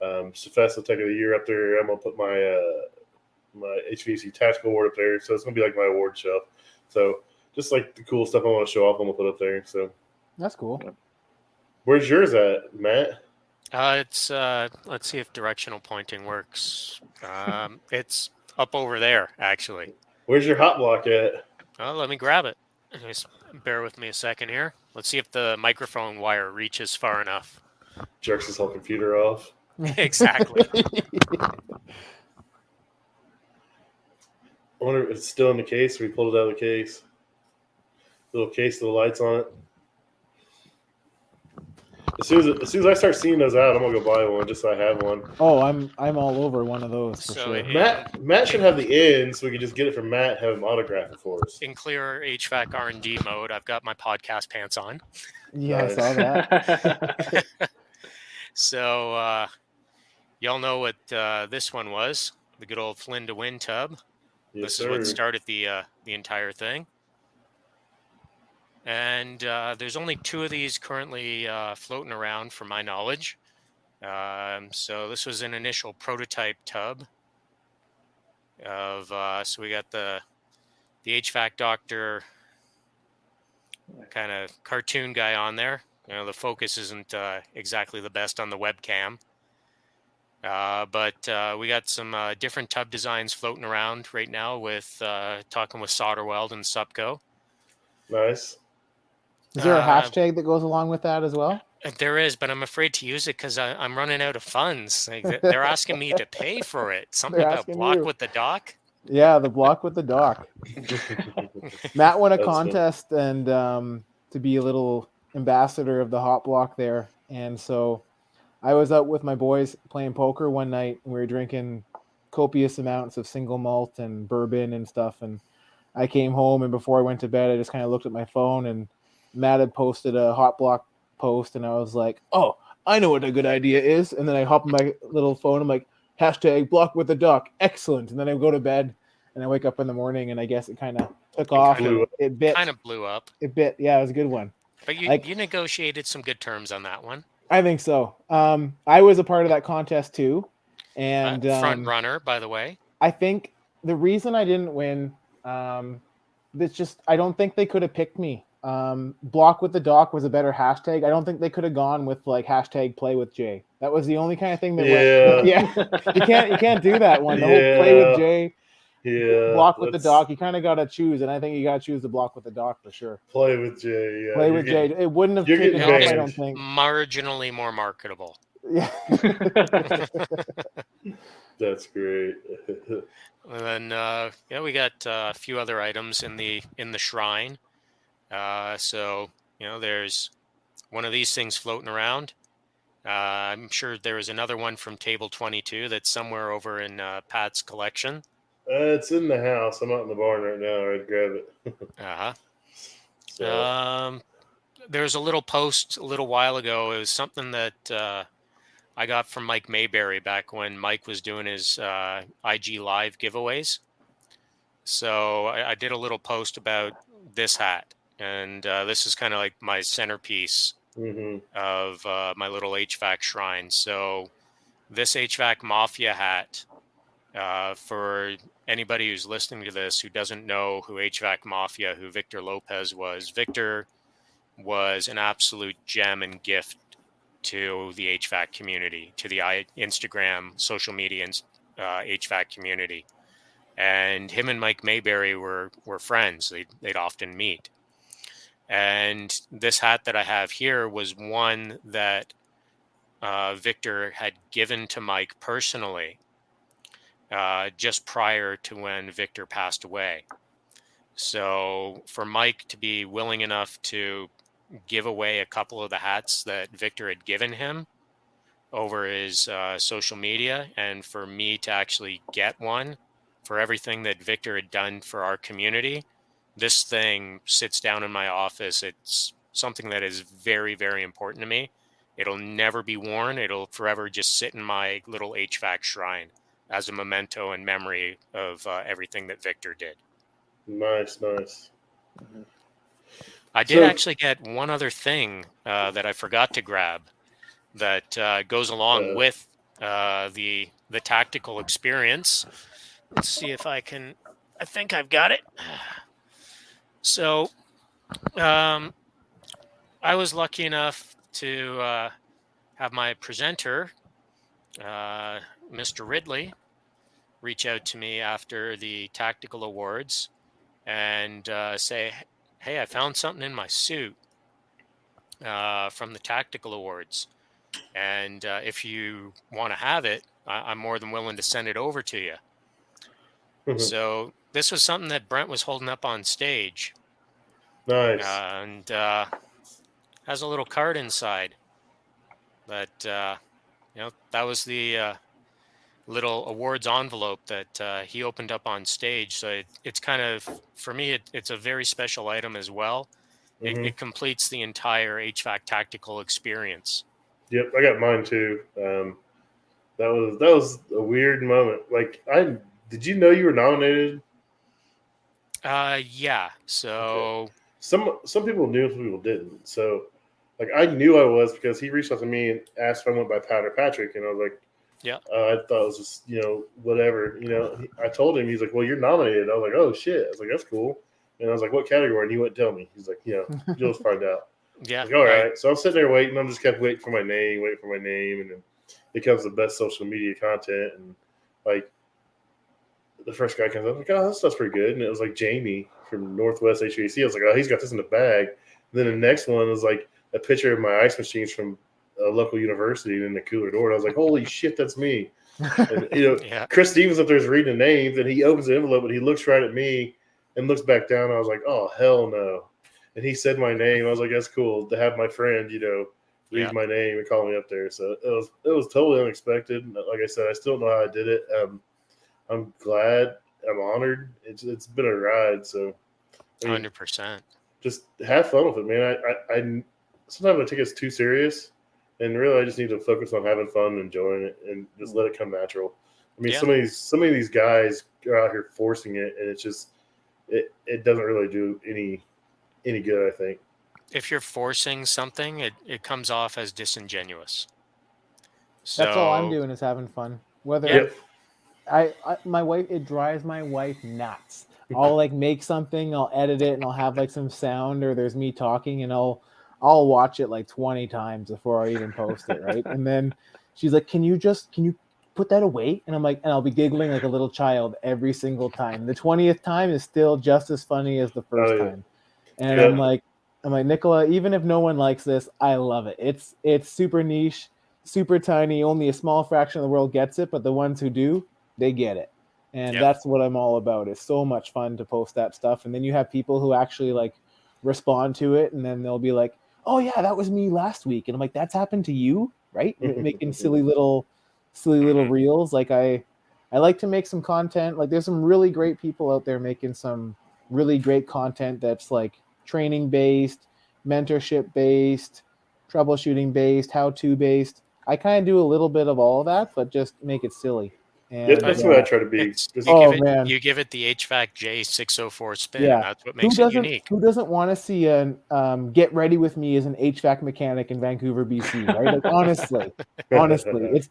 Sufesa Tech of the Year up there. I'm gonna put my my HVAC Tactical Award up there, so it's gonna be like my award shelf. So just like the cool stuff I want to show off, I'm gonna put up there. So That's cool. Where's yours at, Matt? It's let's see if directional pointing works. It's up over there, actually. Where's your hot block at? Well, let me grab it. Just bear with me a second here. Let's see if the microphone wire reaches far enough. Jerks his whole computer off. Exactly. I wonder if it's still in the case or we pulled it out of the case. Little case with the lights on it. As soon as I start seeing those out, I'm gonna go buy one just so I have one. Oh, I'm all over one of those for So sure. Matt should have the in, so we can just get it from Matt, have him autograph it for us. in clear HVAC R&D mode, I've got my podcast pants on. Yeah, Nice. I saw that. So y'all know what this one was, the good old Flynn to Win tub. Yes, This sir. is what started the entire thing. And there's only 2 of these currently floating around, from my knowledge. So this was an initial prototype tub of. So we got the HVAC doctor kind of cartoon guy on there. You know, the focus isn't exactly the best on the webcam. But we got some different tub designs floating around right now with talking with Solderweld and Supco. Nice. Is there a hashtag that goes along with that as well? There is, but I'm afraid to use it because I'm running out of funds. Like, they're asking me to pay for it. Something They're about asking block you. with the dock. Yeah, the block with the dock. Matt won a That's contest and to be a little ambassador of the hot block there. And so I was out with my boys playing poker one night, and we were drinking copious amounts of single malt and bourbon and stuff. And I came home, and before I went to bed, I just kind of looked at my phone, and Matt had posted a hot block post, and I was like, oh, I know what a good idea is. And then I hop on my little phone. I'm like, hashtag block with the dock. Excellent. And then I go to bed, and I wake up in the morning, and I guess it kind of took off. It bit. Kind of blew up. It bit. Yeah, it was a good one. But you negotiated some good terms on that one. I think so. I was a part of that contest too. And front runner, by the way. I think the reason I didn't win, it's just I don't think they could have picked me. Block with the dock was a better hashtag. I don't think they could have gone with like hashtag play with Jay. That was the only kind of thing that went. Yeah. You can't do that one. The whole play with Jay. Yeah. Block with the dock. You kind of got to choose, and I think you got to choose the block with the dock for sure. Play with Jay. Yeah. Play with Jay. It wouldn't have taken off, I don't think. Marginally more marketable. Yeah. That's great. And then we got a few other items in the shrine. So there's one of these things floating around. I'm sure there is another one from Table 22 that's somewhere over in Pat's collection. It's in the house. I'm out in the barn right now. I'd grab it. So. There's a little post a little while ago. It was something that I got from Mike Mayberry back when Mike was doing his IG Live giveaways. So I did a little post about this hat. And this is kind of like my centerpiece of my little HVAC shrine. So this HVAC Mafia hat, for anybody who's listening to this who doesn't know who HVAC Mafia, who Victor Lopez was, Victor was an absolute gem and gift to the HVAC community, to the Instagram, social media, and HVAC community. And him and Mike Mayberry were friends. They'd often meet. And this hat that I have here was one that Victor had given to Mike personally just prior to when Victor passed away. So for Mike to be willing enough to give away a couple of the hats that Victor had given him over his social media, and for me to actually get one for everything that Victor had done for our community, this thing sits down in my office. It's something that is very, very important to me. It'll never be worn. It'll forever just sit in my little HVAC shrine as a memento and memory of everything that Victor did. Nice. I did actually get one other thing that I forgot to grab that goes along with the tactical experience. Let's see if I think I've got it. So I was lucky enough to have my presenter, Mr. Ridley, reach out to me after the Tactical Awards and say, "Hey, I found something in my suit from the Tactical Awards, and if you want to have it, I'm more than willing to send it over to you." So this was something that Brent was holding up on stage, Nice. and has a little card inside. But that was the little awards envelope that he opened up on stage. So it's kind of, for me, it's a very special item as well. It completes the entire HVAC tactical experience. Yep, I got mine too. That was a weird moment. Like, did you know you were nominated? Yeah. So Some people knew, some people didn't. So, like, I knew I was because he reached out to me and asked if I went by Pat or Patrick, and I was like, yeah. I thought it was just whatever. I told him. He's like, well, you're nominated. I was like, oh shit. I was like, that's cool. And I was like, what category? And he wouldn't tell me. He's like, you'll just find out. Yeah. Like, all right. So I'm sitting there waiting. I'm just kept waiting for my name, and then it comes the best social media content, and like the first guy comes up, like, oh, that stuff's pretty good, and it was like Jamie from Northwest HVAC. I was like, oh, he's got this in the bag. And then the next one was like a picture of my ice machines from a local university in the cooler door. And I was like, holy shit, that's me. And, Yeah. Chris Stevens up there's reading the names, and he opens the envelope, and he looks right at me and looks back down. I was like, oh, hell no. And he said my name. I was like, that's cool to have my friend, read my name and call me up there. So it was totally unexpected. Like I said, I still don't know how I did it. I'm glad. I'm honored. It's been a ride. So 100%. Just have fun with it, man. I sometimes I take it too serious, and really I just need to focus on having fun and enjoying it, and just let it come natural. I mean, some of these guys are out here forcing it, and it's just it doesn't really do any good, I think. If you're forcing something, it comes off as disingenuous. So That's all I'm doing is having fun. Whether my wife, it drives my wife nuts. I'll like make something, I'll edit it, and I'll have like some sound, or there's me talking, and I'll watch it like 20 times before I even post it, right? And then she's like, can you put that away? And I'm like, and I'll be giggling like a little child every single time. The 20th time is still just as funny as the first time. And I'm like, Nicola, even if no one likes this, I love it. It's super niche, super tiny. Only a small fraction of the world gets it, but the ones who do, they get it. And that's what I'm all about. It's so much fun to post that stuff. And then you have people who actually like respond to it, and then they'll be like, oh yeah, that was me last week. And I'm like, that's happened to you, right? Making silly little reels. Like I like to make some content. Like there's some really great people out there making some really great content that's like training based, mentorship based, troubleshooting based, how-to based. I kind of do a little bit of all of that, but just make it silly. And that's what I try to be. You give it the HVAC J604 spin. Yeah, and that's what makes it unique. Who doesn't want to see an get ready with me as an HVAC mechanic in Vancouver, BC? Right? Like honestly, it's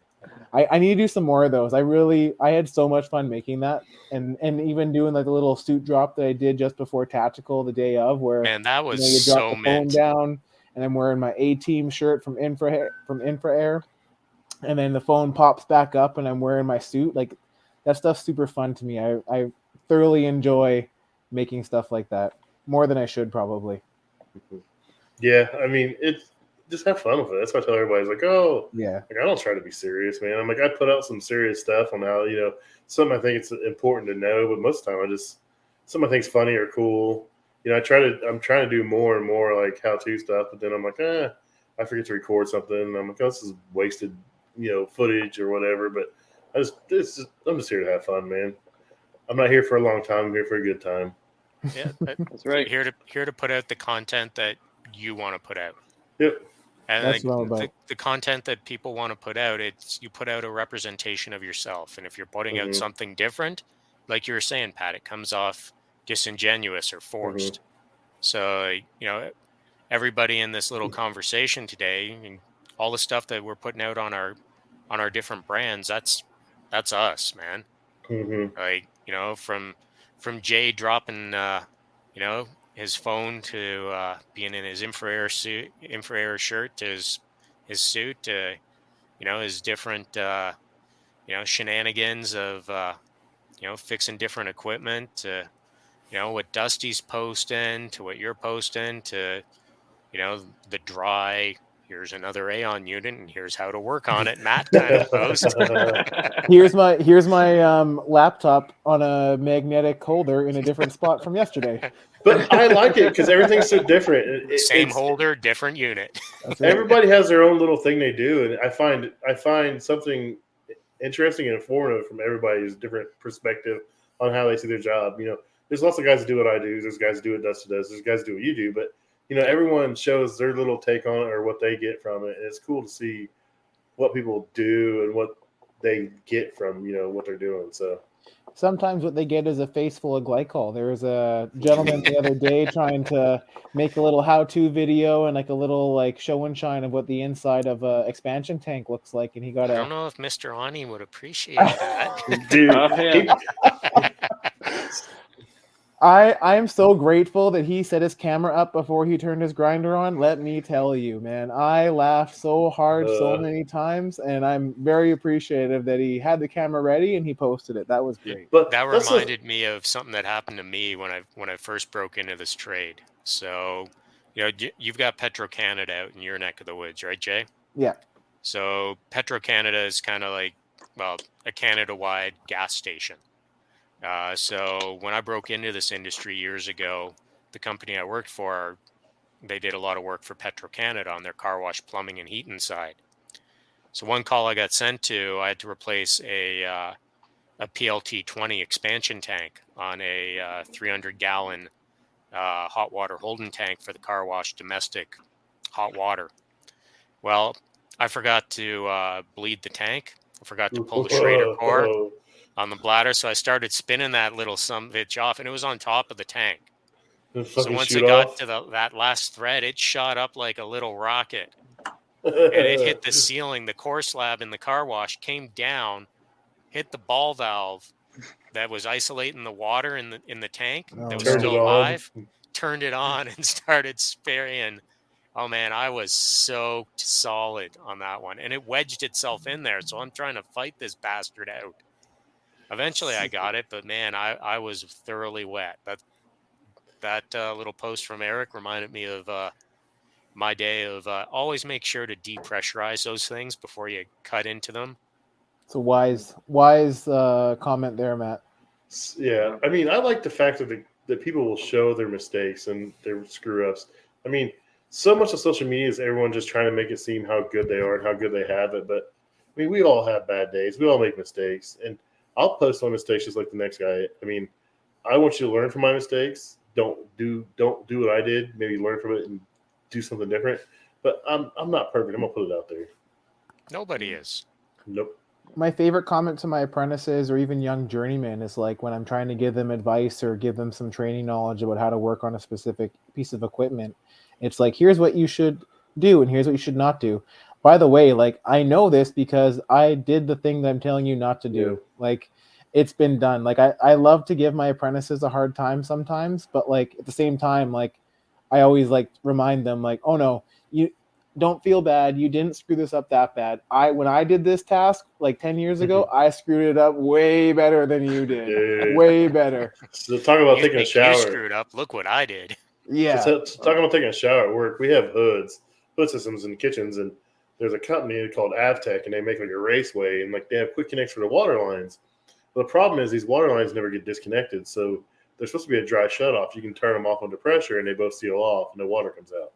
I need to do some more of those. I had so much fun making that, and even doing like the little suit drop that I did just before tactical the day of, where that was you drop the phone down, and I'm wearing my A-Team shirt from Infra Air. And then the phone pops back up and I'm wearing my suit. Like that stuff's super fun to me. I thoroughly enjoy making stuff like that more than I should probably. Yeah. I mean, just have fun with it. That's why I tell everybody, like, oh yeah, like, I don't try to be serious, man. I'm like, I put out some serious stuff on how, something I think it's important to know, but most of the time something I think's funny or cool. I'm trying to do more and more like how-to stuff, but then I'm like, I forget to record something. And I'm like, oh, this is wasted footage or whatever, but I'm just here to have fun, man. I'm not here for a long time. I'm here for a good time. Yeah, that's right. Here to put out the content that you want to put out. Yep. And that's what I'm about. The content that people want to put out, you put out a representation of yourself. And if you're putting out something different, like you were saying, Pat, it comes off disingenuous or forced. So, everybody in this little conversation today, and all the stuff that we're putting out on our different brands, that's us, man. Like, from Jay dropping his phone to being in his infrared shirt to his suit to his different shenanigans of fixing different equipment to what Dusty's posting to what you're posting to the dry. Here's another Aeon unit, and here's how to work on it. Matt kind of post. Here's my laptop on a magnetic holder in a different spot from yesterday. But I like it because everything's so different. Same holder, different unit. That's right. Everybody has their own little thing they do, and I find something interesting and informative from everybody's different perspective on how they see their job. There's lots of guys that do what I do. There's guys that do what Dusty does. There's guys that do what you do. But everyone shows their little take on it or what they get from it, and it's cool to see what people do and what they get from what they're doing. So sometimes what they get is a face full of glycol. There was a gentleman the other day trying to make a little how-to video and like a little like show and shine of what the inside of a expansion tank looks like, and he got I don't know if Mr. Ani would appreciate that. Dude, I am so grateful that he set his camera up before he turned his grinder on. Let me tell you, man, I laughed so hard so many times, and I'm very appreciative that he had the camera ready and he posted it. That was great. But that reminded me of something that happened to me when I first broke into this trade. So, you've got Petro-Canada out in your neck of the woods, right, Jay? Yeah. So Petro-Canada is kind of like, a Canada-wide gas station. So when I broke into this industry years ago, the company I worked for, they did a lot of work for Petro-Canada on their car wash plumbing and heating side. So one call I got sent to, I had to replace a PLT-20 expansion tank on a 300-gallon hot water holding tank for the car wash domestic hot water. Well, I forgot to bleed the tank. I forgot to pull the Schrader core on the bladder, so I started spinning that little sumbitch off, and it was on top of the tank. So once it got to that last thread, it shot up like a little rocket, and it hit the ceiling. The core slab in the car wash came down, hit the ball valve that was isolating the water in the tank that was still alive, turned it on, and started spraying. Oh man, I was soaked solid on that one, and it wedged itself in there. So I'm trying to fight this bastard out. Eventually I got it, but man, I was thoroughly wet. That little post from Eric reminded me of my day of always make sure to depressurize those things before you cut into them. It's a wise comment there, Matt. Yeah, I mean, I like the fact that people will show their mistakes and their screw-ups. I mean, so much of social media is everyone just trying to make it seem how good they are and how good they have it. But, I mean, we all have bad days. We all make mistakes. And I'll post my mistakes just like the next guy. I mean, I want you to learn from my mistakes. Don't do what I did. Maybe learn from it and do something different. But I'm not perfect. I'm going to put it out there. Nobody is. Nope. My favorite comment to my apprentices or even young journeymen is like when I'm trying to give them advice or give them some training knowledge about how to work on a specific piece of equipment. It's like, here's what you should do and here's what you should not do. By the way, like, I know this because I did the thing that I'm telling you not to do. Yeah. Like, it's been done. Like, I love to give my apprentices a hard time sometimes, but like at the same time, like, I always like remind them like, oh no, you don't feel bad. You didn't screw this up that bad. When I did this task like 10 years ago, I screwed it up way better than you did. Yeah. Way better. So talk about taking a shower. You screwed up. Look what I did. Yeah. So talking about taking a shower at work, we have hood systems in kitchens, and there's a company called Avtech, and they make like a raceway, and like they have quick connects for the water lines. But the problem is these water lines never get disconnected, so there's supposed to be a dry shutoff. You can turn them off under pressure, and they both seal off, and the water comes out.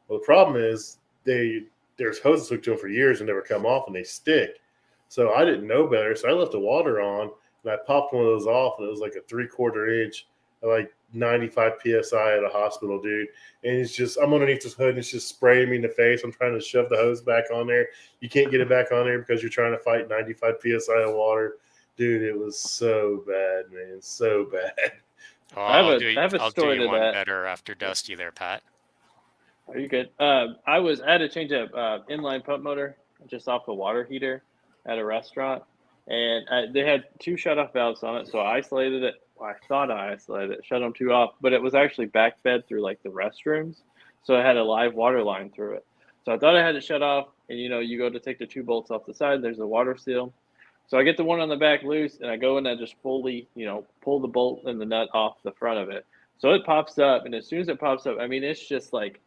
Well, the problem is there's hoses hooked to them for years and never come off, and they stick. So I didn't know better, so I left the water on, and I popped one of those off, and it was like a 3/4 inch, like 95 psi at a hospital, dude. And it's just, I'm underneath this hood, and it's just spraying me in the face. I'm trying to shove the hose back on there. You can't get it back on there because you're trying to fight 95 psi of water. Dude, it was so bad, man. So bad. Oh, I'll do a story you to one that. better after Dusty there, Pat. Are you good? I had to change a inline pump motor just off the water heater at a restaurant. and they had 2 shut-off valves on it, so I isolated it. Well, I thought I isolated it, shut them 2 off, but it was actually backfed through, like, the restrooms, so it had a live water line through it. So I thought I had it shut off, and, you go to take the 2 bolts off the side, there's a water seal. So I get the one on the back loose, and I go in and just fully, pull the bolt and the nut off the front of it. So it pops up, and as soon as it pops up, I mean, it's just like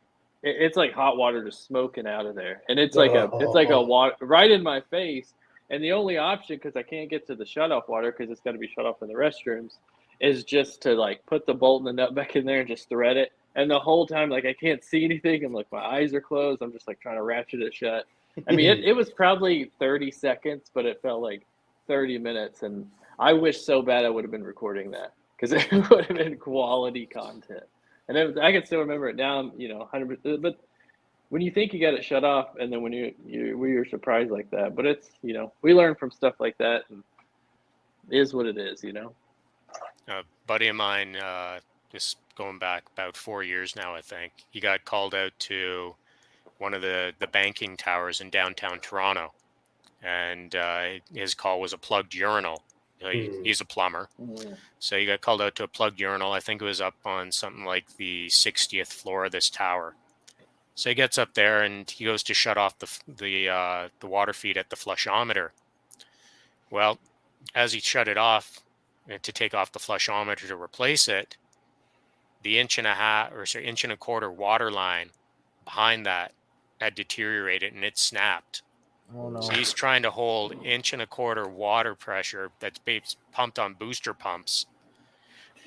it's like hot water just smoking out of there, and it's like a water right in my face. And the only option, because I can't get to the shutoff water because it's got to be shut off in the restrooms, is just to like put the bolt and the nut back in there and just thread it. And the whole time, like I can't see anything, and like my eyes are closed. I'm just like trying to ratchet it shut. I mean, it was probably 30 seconds, but it felt like 30 minutes. And I wish so bad I would have been recording that because it would have been quality content. And I can still remember it now, 100%. But when you think you got it shut off, and then when you're surprised like that, but it's, we learn from stuff like that, and it is what it is, A buddy of mine, just going back about 4 years now, I think, he got called out to one of the banking towers in downtown Toronto, and his call was a plugged urinal. He's a plumber, so he got called out to a plugged urinal. I think it was up on something like the 60th floor of this tower. So he gets up there and he goes to shut off the water feed at the flushometer. Well, as he shut it off to take off the flushometer to replace it, the inch and a quarter water line behind that had deteriorated and it snapped. Oh, no. So he's trying to hold inch and a quarter water pressure that's pumped on booster pumps,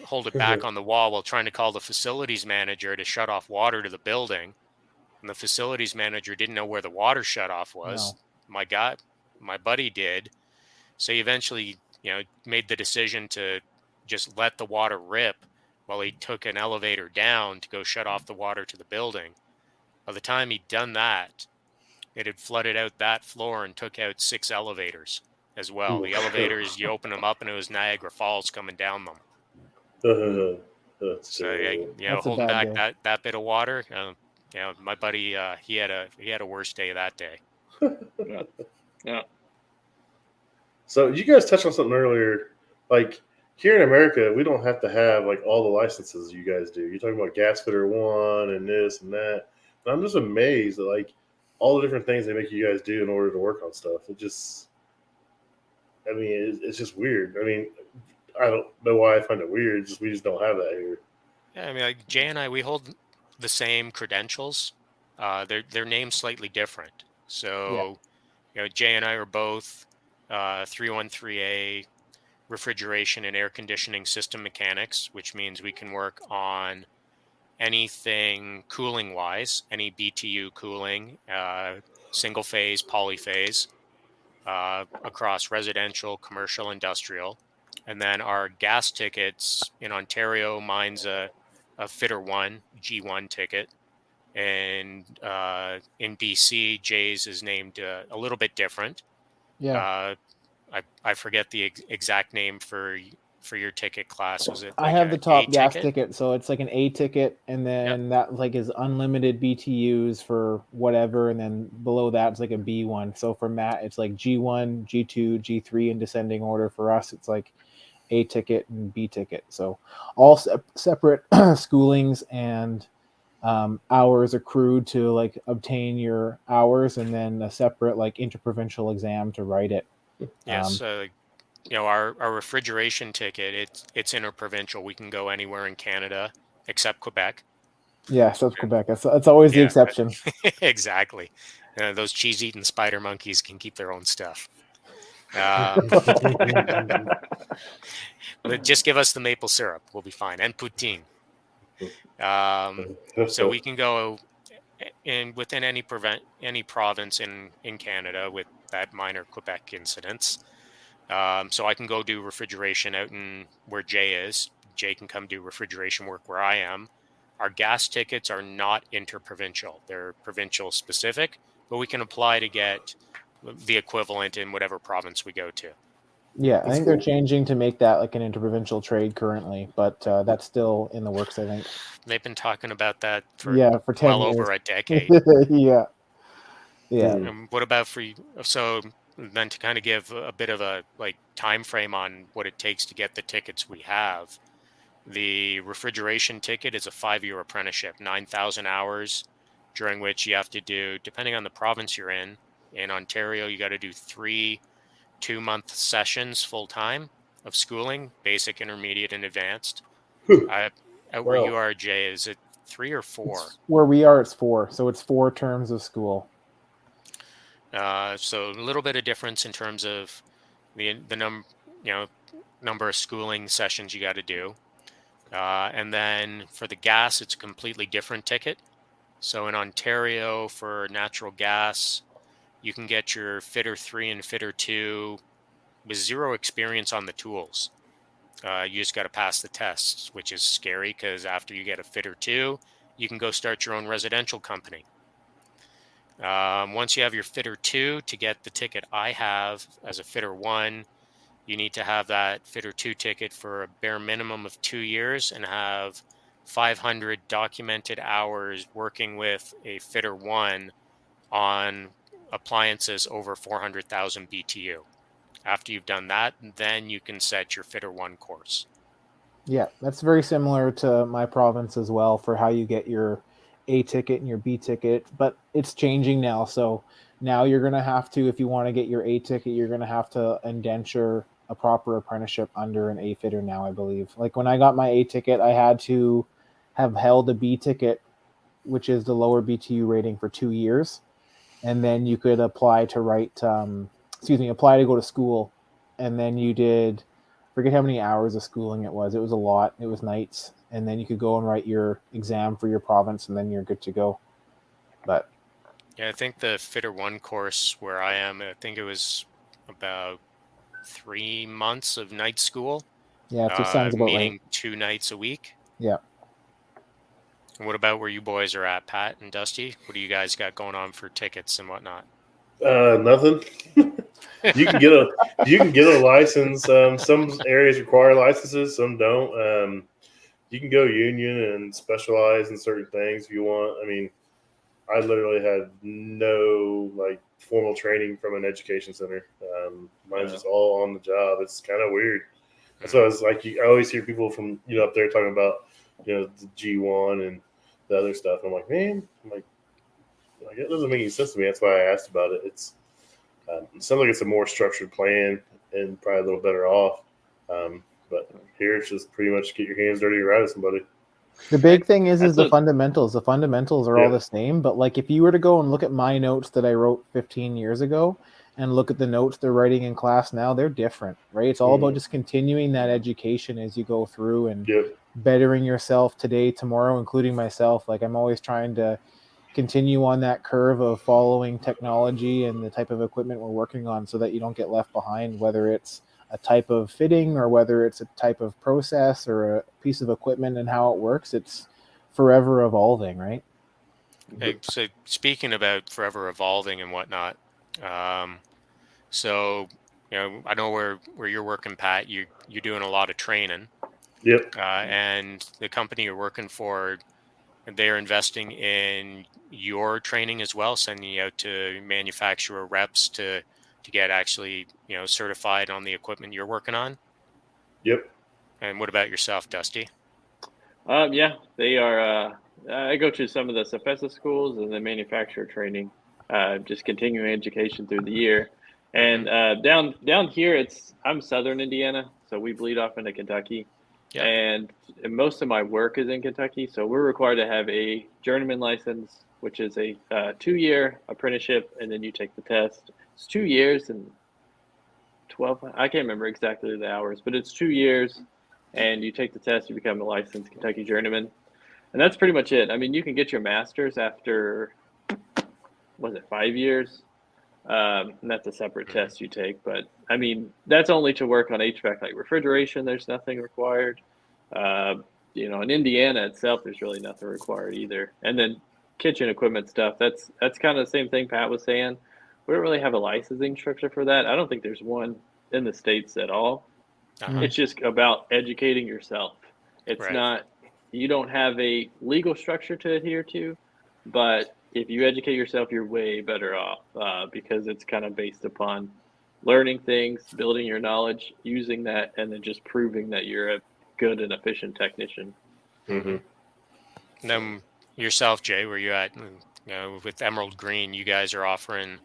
hold it back on the wall while trying to call the facilities manager to shut off water to the building. And the facilities manager didn't know where the water shutoff was. No. My buddy did. So he eventually, made the decision to just let the water rip while he took an elevator down to go shut off the water to the building. By the time he'd done that, it had flooded out that floor and took out 6 elevators as well. The elevators, you open them up and it was Niagara Falls coming down them. So holding back that bit of water. My buddy, he had a worse day that day. Yeah. So you guys touched on something earlier, like here in America, we don't have to have like all the licenses you guys do. You're talking about gas fitter 1 and this and that. And I'm just amazed at like all the different things they make you guys do in order to work on stuff. It's just weird. I mean, I don't know why I find it weird. We just don't have that here. Yeah, I mean, like Jay and I, we hold the same credentials. Their name's slightly different. So, Jay and I are both 313A refrigeration and air conditioning system mechanics, which means we can work on anything cooling wise, any BTU cooling, single phase, polyphase, across residential, commercial, industrial. And then our gas tickets in Ontario, mine's a fitter 1 G1 ticket, and in BC, Jay's is named a little bit different. I forget the exact name for your ticket class. Was it? I have the top gas ticket, so it's like an A ticket, and then that like is unlimited BTUs for whatever, and then below that it's like a B1. So for Matt, it's like G1, G2, G3 in descending order. For us, it's like A ticket and B ticket. So all separate schoolings and hours accrued to like obtain your hours, and then a separate like interprovincial exam to write it. Yes. Our refrigeration ticket, it's interprovincial. We can go anywhere in Canada except Quebec. Yeah, except Quebec. That's always the exception. Exactly. Those cheese-eating spider monkeys can keep their own stuff. But just give us the maple syrup. We'll be fine. And poutine. So we can go within any province in Canada with that minor Quebec incidence. So I can go do refrigeration out in where Jay is. Jay can come do refrigeration work where I am. Our gas tickets are not interprovincial. They're provincial specific, but we can apply to get the equivalent in whatever province we go to. Yeah, I think they're changing to make that like an interprovincial trade currently, but that's still in the works, I think. They've been talking about that for 10 years. over a decade. Yeah. What about for you? So then to kind of give a bit of a like time frame on what it takes to get the tickets we have, the refrigeration ticket is a 5-year apprenticeship, 9,000 hours, during which you have to do, depending on the province you're in. In Ontario, you got to do 3 2-month sessions full time of schooling, basic, intermediate, and advanced. Out where you Well, are, Jay, is it 3 or 4? Where we are, it's 4. So it's 4 terms of school. So a little bit of difference in terms of the number of schooling sessions you got to do. And then for the gas, it's a completely different ticket. So in Ontario, for natural gas, you can get your fitter 3 and fitter 2 with 0 experience on the tools. You just got to pass the tests, which is scary because after you get a fitter 2, you can go start your own residential company. Once you have your fitter 2, to get the ticket I have as a fitter 1, you need to have that fitter 2 ticket for a bare minimum of 2 years and have 500 documented hours working with a fitter 1 on appliances over 400,000 BTU. After you've done that, then you can set your fitter 1 course. Yeah, that's very similar to my province as well for how you get your A ticket and your B ticket, but it's changing now. So now you're going to have to, if you want to get your A ticket, you're going to have to indenture a proper apprenticeship under an A fitter now, I believe. Like when I got my A ticket, I had to have held a B ticket, which is the lower BTU rating, for 2 years. And then you could apply to apply to go to school. And then you did, forget how many hours of schooling it was. It was a lot. It was nights. And then you could go and write your exam for your province, and then you're good to go. But yeah, I think the fitter 1 course where I am, I think it was about 3 months of night school. yeah, it sounds about meaning right. 2 nights a week. Yeah. And what about where you boys are at, Pat and Dusty? What do you guys got going on for tickets and whatnot? Nothing. You can get a license. Some areas require licenses, some don't. You can go union and specialize in certain things if you want. I mean, I literally had no formal training from an education center. Mine's just all on the job. It's kind of weird. That's why I was like, I always hear people from up there talking about the G1 and the other stuff. I'm like, man, it doesn't make any sense to me. That's why I asked about it. It sounds like it's a more structured plan and probably a little better off. But here it's just pretty much get your hands dirty and ride with somebody. The big thing is the fundamentals. The fundamentals are all the same. But like if you were to go and look at my notes that I wrote 15 years ago and look at the notes they're writing in class now, they're different, right? It's all about just continuing that education as you go through and bettering yourself today, tomorrow, including myself. Like I'm always trying to continue on that curve of following technology and the type of equipment we're working on so that you don't get left behind, whether it's a type of fitting or whether it's a type of process or a piece of equipment and how it works. It's forever evolving, right? Hey, so speaking about forever evolving and whatnot, so I know where you're working, Pat. You're doing a lot of training. Yep. And the company you're working for, they're investing in your training as well, sending you out to manufacturer reps to get actually certified on the equipment you're working on. Yep. And what about yourself, Dusty? Yeah, they are. I go to some of the Cepesa schools and the manufacturer training, just continuing education through the year. And down here, I'm Southern Indiana, so we bleed off into Kentucky. Yep. And most of my work is in Kentucky, so we're required to have a journeyman license, which is a 2-year apprenticeship, and then you take the test. It's 2 years and 12. I can't remember exactly the hours, but it's 2 years, and you take the test, you become a licensed Kentucky journeyman, and that's pretty much it. I mean, you can get your master's after 5 years? And that's a separate test you take, but I mean, that's only to work on HVAC, like refrigeration. There's nothing required. In Indiana itself, there's really nothing required either. And then kitchen equipment stuff. That's kind of the same thing Pat was saying. We don't really have a licensing structure for that. I don't think there's one in the States at all. It's just about educating yourself. It's not, you don't have a legal structure to adhere to, but if you educate yourself, you're way better off because it's kind of based upon learning things, building your knowledge, using that, and then just proving that you're a good and efficient technician. Mm-hmm. And then yourself, Jay, where you at? With Emerald Green, you guys are offering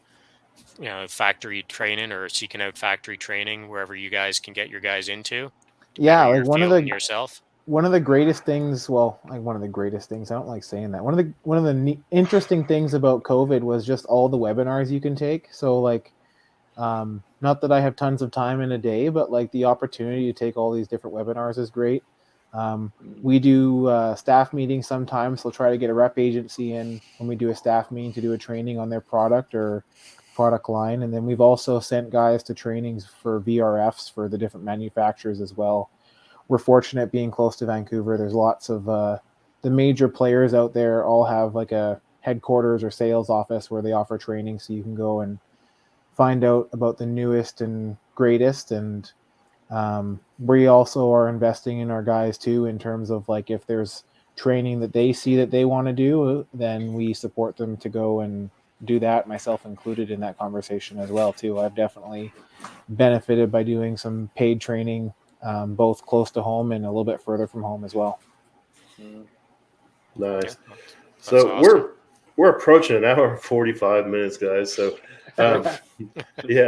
factory training or seeking out factory training wherever you guys can get your guys into to Yeah, better like your field and yourself. one of the greatest things, well, like one of the greatest things, I don't like saying that. One of the interesting things about COVID was just all the webinars you can take. So like, not that I have tons of time in a day, but like the opportunity to take all these different webinars is great. We do staff meetings sometimes. We'll try to get a rep agency in when we do a staff meeting to do a training on their product or product line. And then we've also sent guys to trainings for VRFs for the different manufacturers as well. We're fortunate being close to Vancouver. There's lots of the major players out there all have like a headquarters or sales office where they offer training, so you can go and find out about the newest and greatest. And we also are investing in our guys too, in terms of like if there's training that they see that they want to do, then we support them to go and do that, myself included in that conversation as well too. I've definitely benefited by doing some paid training, both close to home and a little bit further from home as well. Nice. Yeah, So awesome. we're approaching an hour and 45 minutes, guys. So yeah,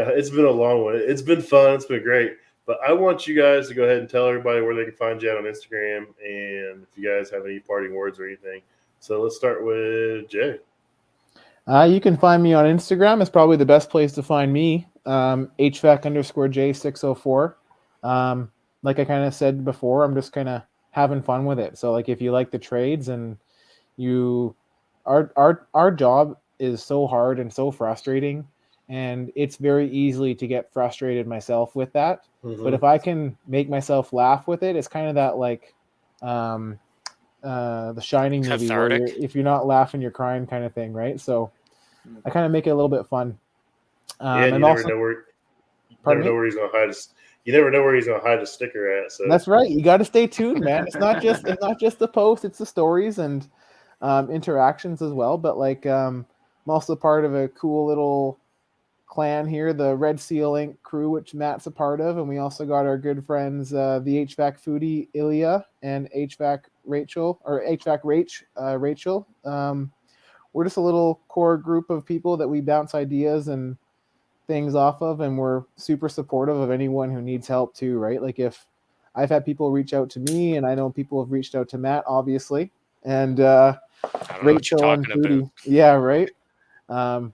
it's been a long one. It's been fun. It's been great. But I want you guys to go ahead and tell everybody where they can find you out on Instagram, and if you guys have any parting words or anything. So let's start with Jay. You can find me on Instagram. It's probably the best place to find me. HVAC_J604. Like I kind of said before, I'm just kind of having fun with it. So like if you like the trades and our job is so hard and so frustrating, and it's very easily to get frustrated myself with that. Mm-hmm. But if I can make myself laugh with it, it's kind of that like the Shining movie Cathartic. where if you're not laughing, you're crying kind of thing, right? So I kind of make it a little bit fun. Yeah, and you never know where he's going to hide. You never know where he's going to hide a sticker at. So that's right. You got to stay tuned, man. It's not just the post; it's the stories and interactions as well. But like, I'm also part of a cool little clan here, the Red Seal Inc. crew, which Matt's a part of, and we also got our good friends, the HVAC foodie Ilya and HVAC Rachel. Rachel. We're just a little core group of people that we bounce ideas and things off of, and we're super supportive of anyone who needs help too, right? Like if I've had people reach out to me, and I know people have reached out to Matt, obviously, and Rachel and Foodie. Yeah, right.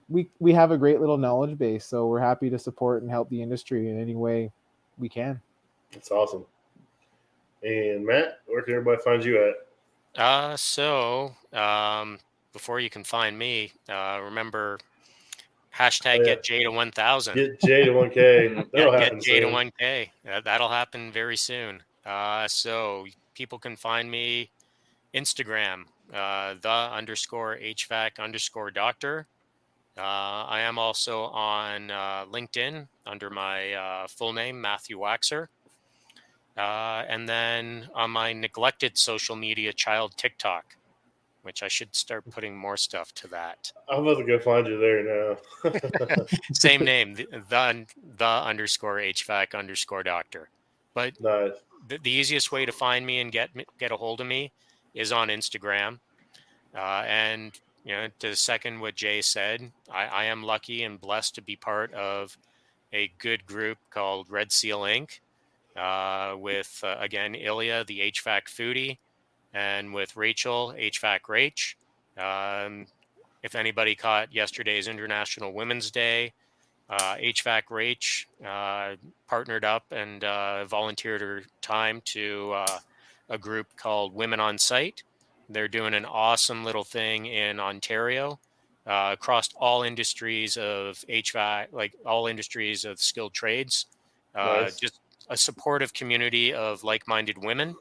We have a great little knowledge base, so we're happy to support and help the industry in any way we can. That's awesome. And Matt, where can everybody find you at? Before you can find me, remember hashtag get J to 1,000. Get J to 1K. That'll happen get J to soon. 1K. That'll happen very soon. So people can find me Instagram, _HVAC_doctor. I am also on LinkedIn under my full name, Matthew Waxer. And then on my neglected social media child, TikTok, which I should start putting more stuff to that. I'm about to go find you there now. Same name, the _HVAC_doctor. But nice. The easiest way to find me and get a hold of me is on Instagram. And to second what Jay said, I am lucky and blessed to be part of a good group called Red Seal Inc. With again Ilya, the HVAC foodie, and with Rachel, HVAC Rach. If anybody caught yesterday's International Women's Day, HVAC Rach partnered up and volunteered her time to a group called Women on Site. They're doing an awesome little thing in Ontario across all industries of HVAC, like all industries of skilled trades. Nice. Just a supportive community of like-minded women,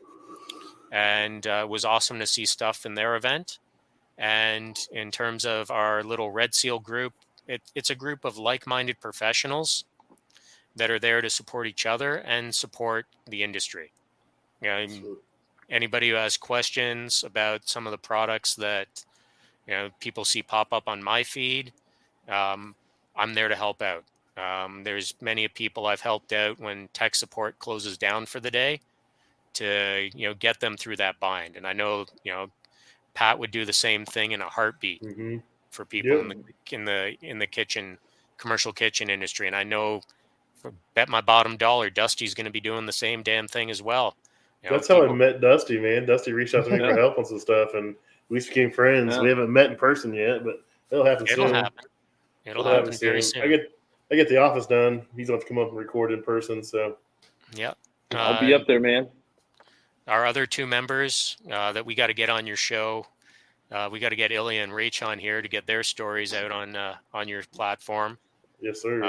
and it was awesome to see stuff in their event. And in terms of our little Red Seal group, it's a group of like-minded professionals that are there to support each other and support the industry. Anybody who has questions about some of the products that people see pop up on my feed, I'm there to help out. There's many people I've helped out when tech support closes down for the day to, get them through that bind. And I know, Pat would do the same thing in a heartbeat Mm-hmm. for people Yep. in the kitchen, commercial kitchen industry. And I know, bet my bottom dollar, Dusty's going to be doing the same damn thing as well. That's how I met Dusty, man. Dusty reached out to me Yeah. for help on some stuff, and we became friends. Yeah. We haven't met in person yet, but it'll happen It'll soon. happen. It'll happen very soon. I get the office done. He's going to come up and record in person. So Yep. I'll be up there, man. Our other two members that we got to get on your show, we got to get Ilya and Rach on here to get their stories out on your platform. yes, sir.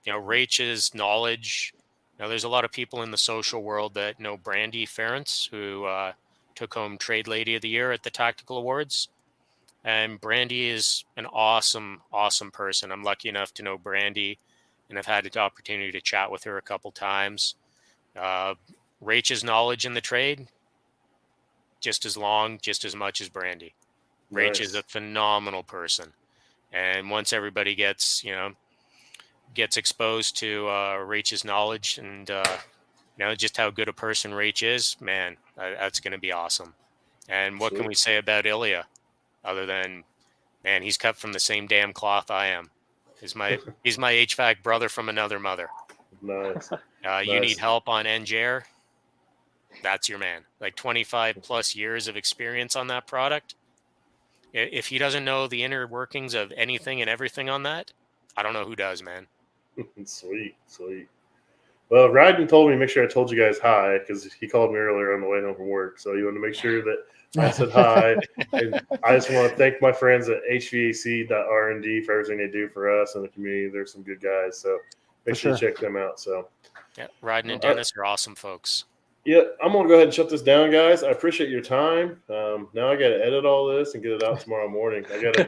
Rach's knowledge. There's a lot of people in the social world that know Brandy Ference, who took home Trade Lady of the Year at the Tactical Awards. And Brandy is an awesome, awesome person. I'm lucky enough to know Brandy, and I've had the opportunity to chat with her a couple times. Rach's knowledge in the trade, just as much as Brandy. Rach is a phenomenal person. And once everybody gets exposed to Rach's knowledge and, just how good a person Rach is, man, that's going to be awesome. And what can we say about Ilya other than, man, he's cut from the same damn cloth I am. He's my HVAC brother from another mother. Nice. You need help on NJR? That's your man. Like 25 plus years of experience on that product. If he doesn't know the inner workings of anything and everything on that, I don't know who does, man. Sweet. Well, Ryden told me to make sure I told you guys hi because he called me earlier on the way home from work. So you want to make sure that I said hi. And I just want to thank my friends at HVAC.R&D for everything they do for us and the community. They're some good guys. So make sure you check them out. So yeah, Ryden and Dennis are awesome folks. Yeah, I'm going to go ahead and shut this down, guys. I appreciate your time. Now I got to edit all this and get it out tomorrow morning. I got to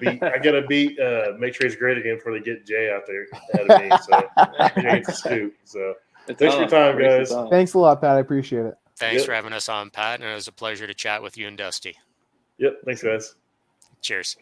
beat Make Trades Great Again before they get Jay out there ahead of me. So I get the scoop. So thanks for your time, guys. Thanks a lot, Pat. I appreciate it. Thanks for having us on, Pat. And it was a pleasure to chat with you and Dusty. Yep. Thanks, guys. Cheers.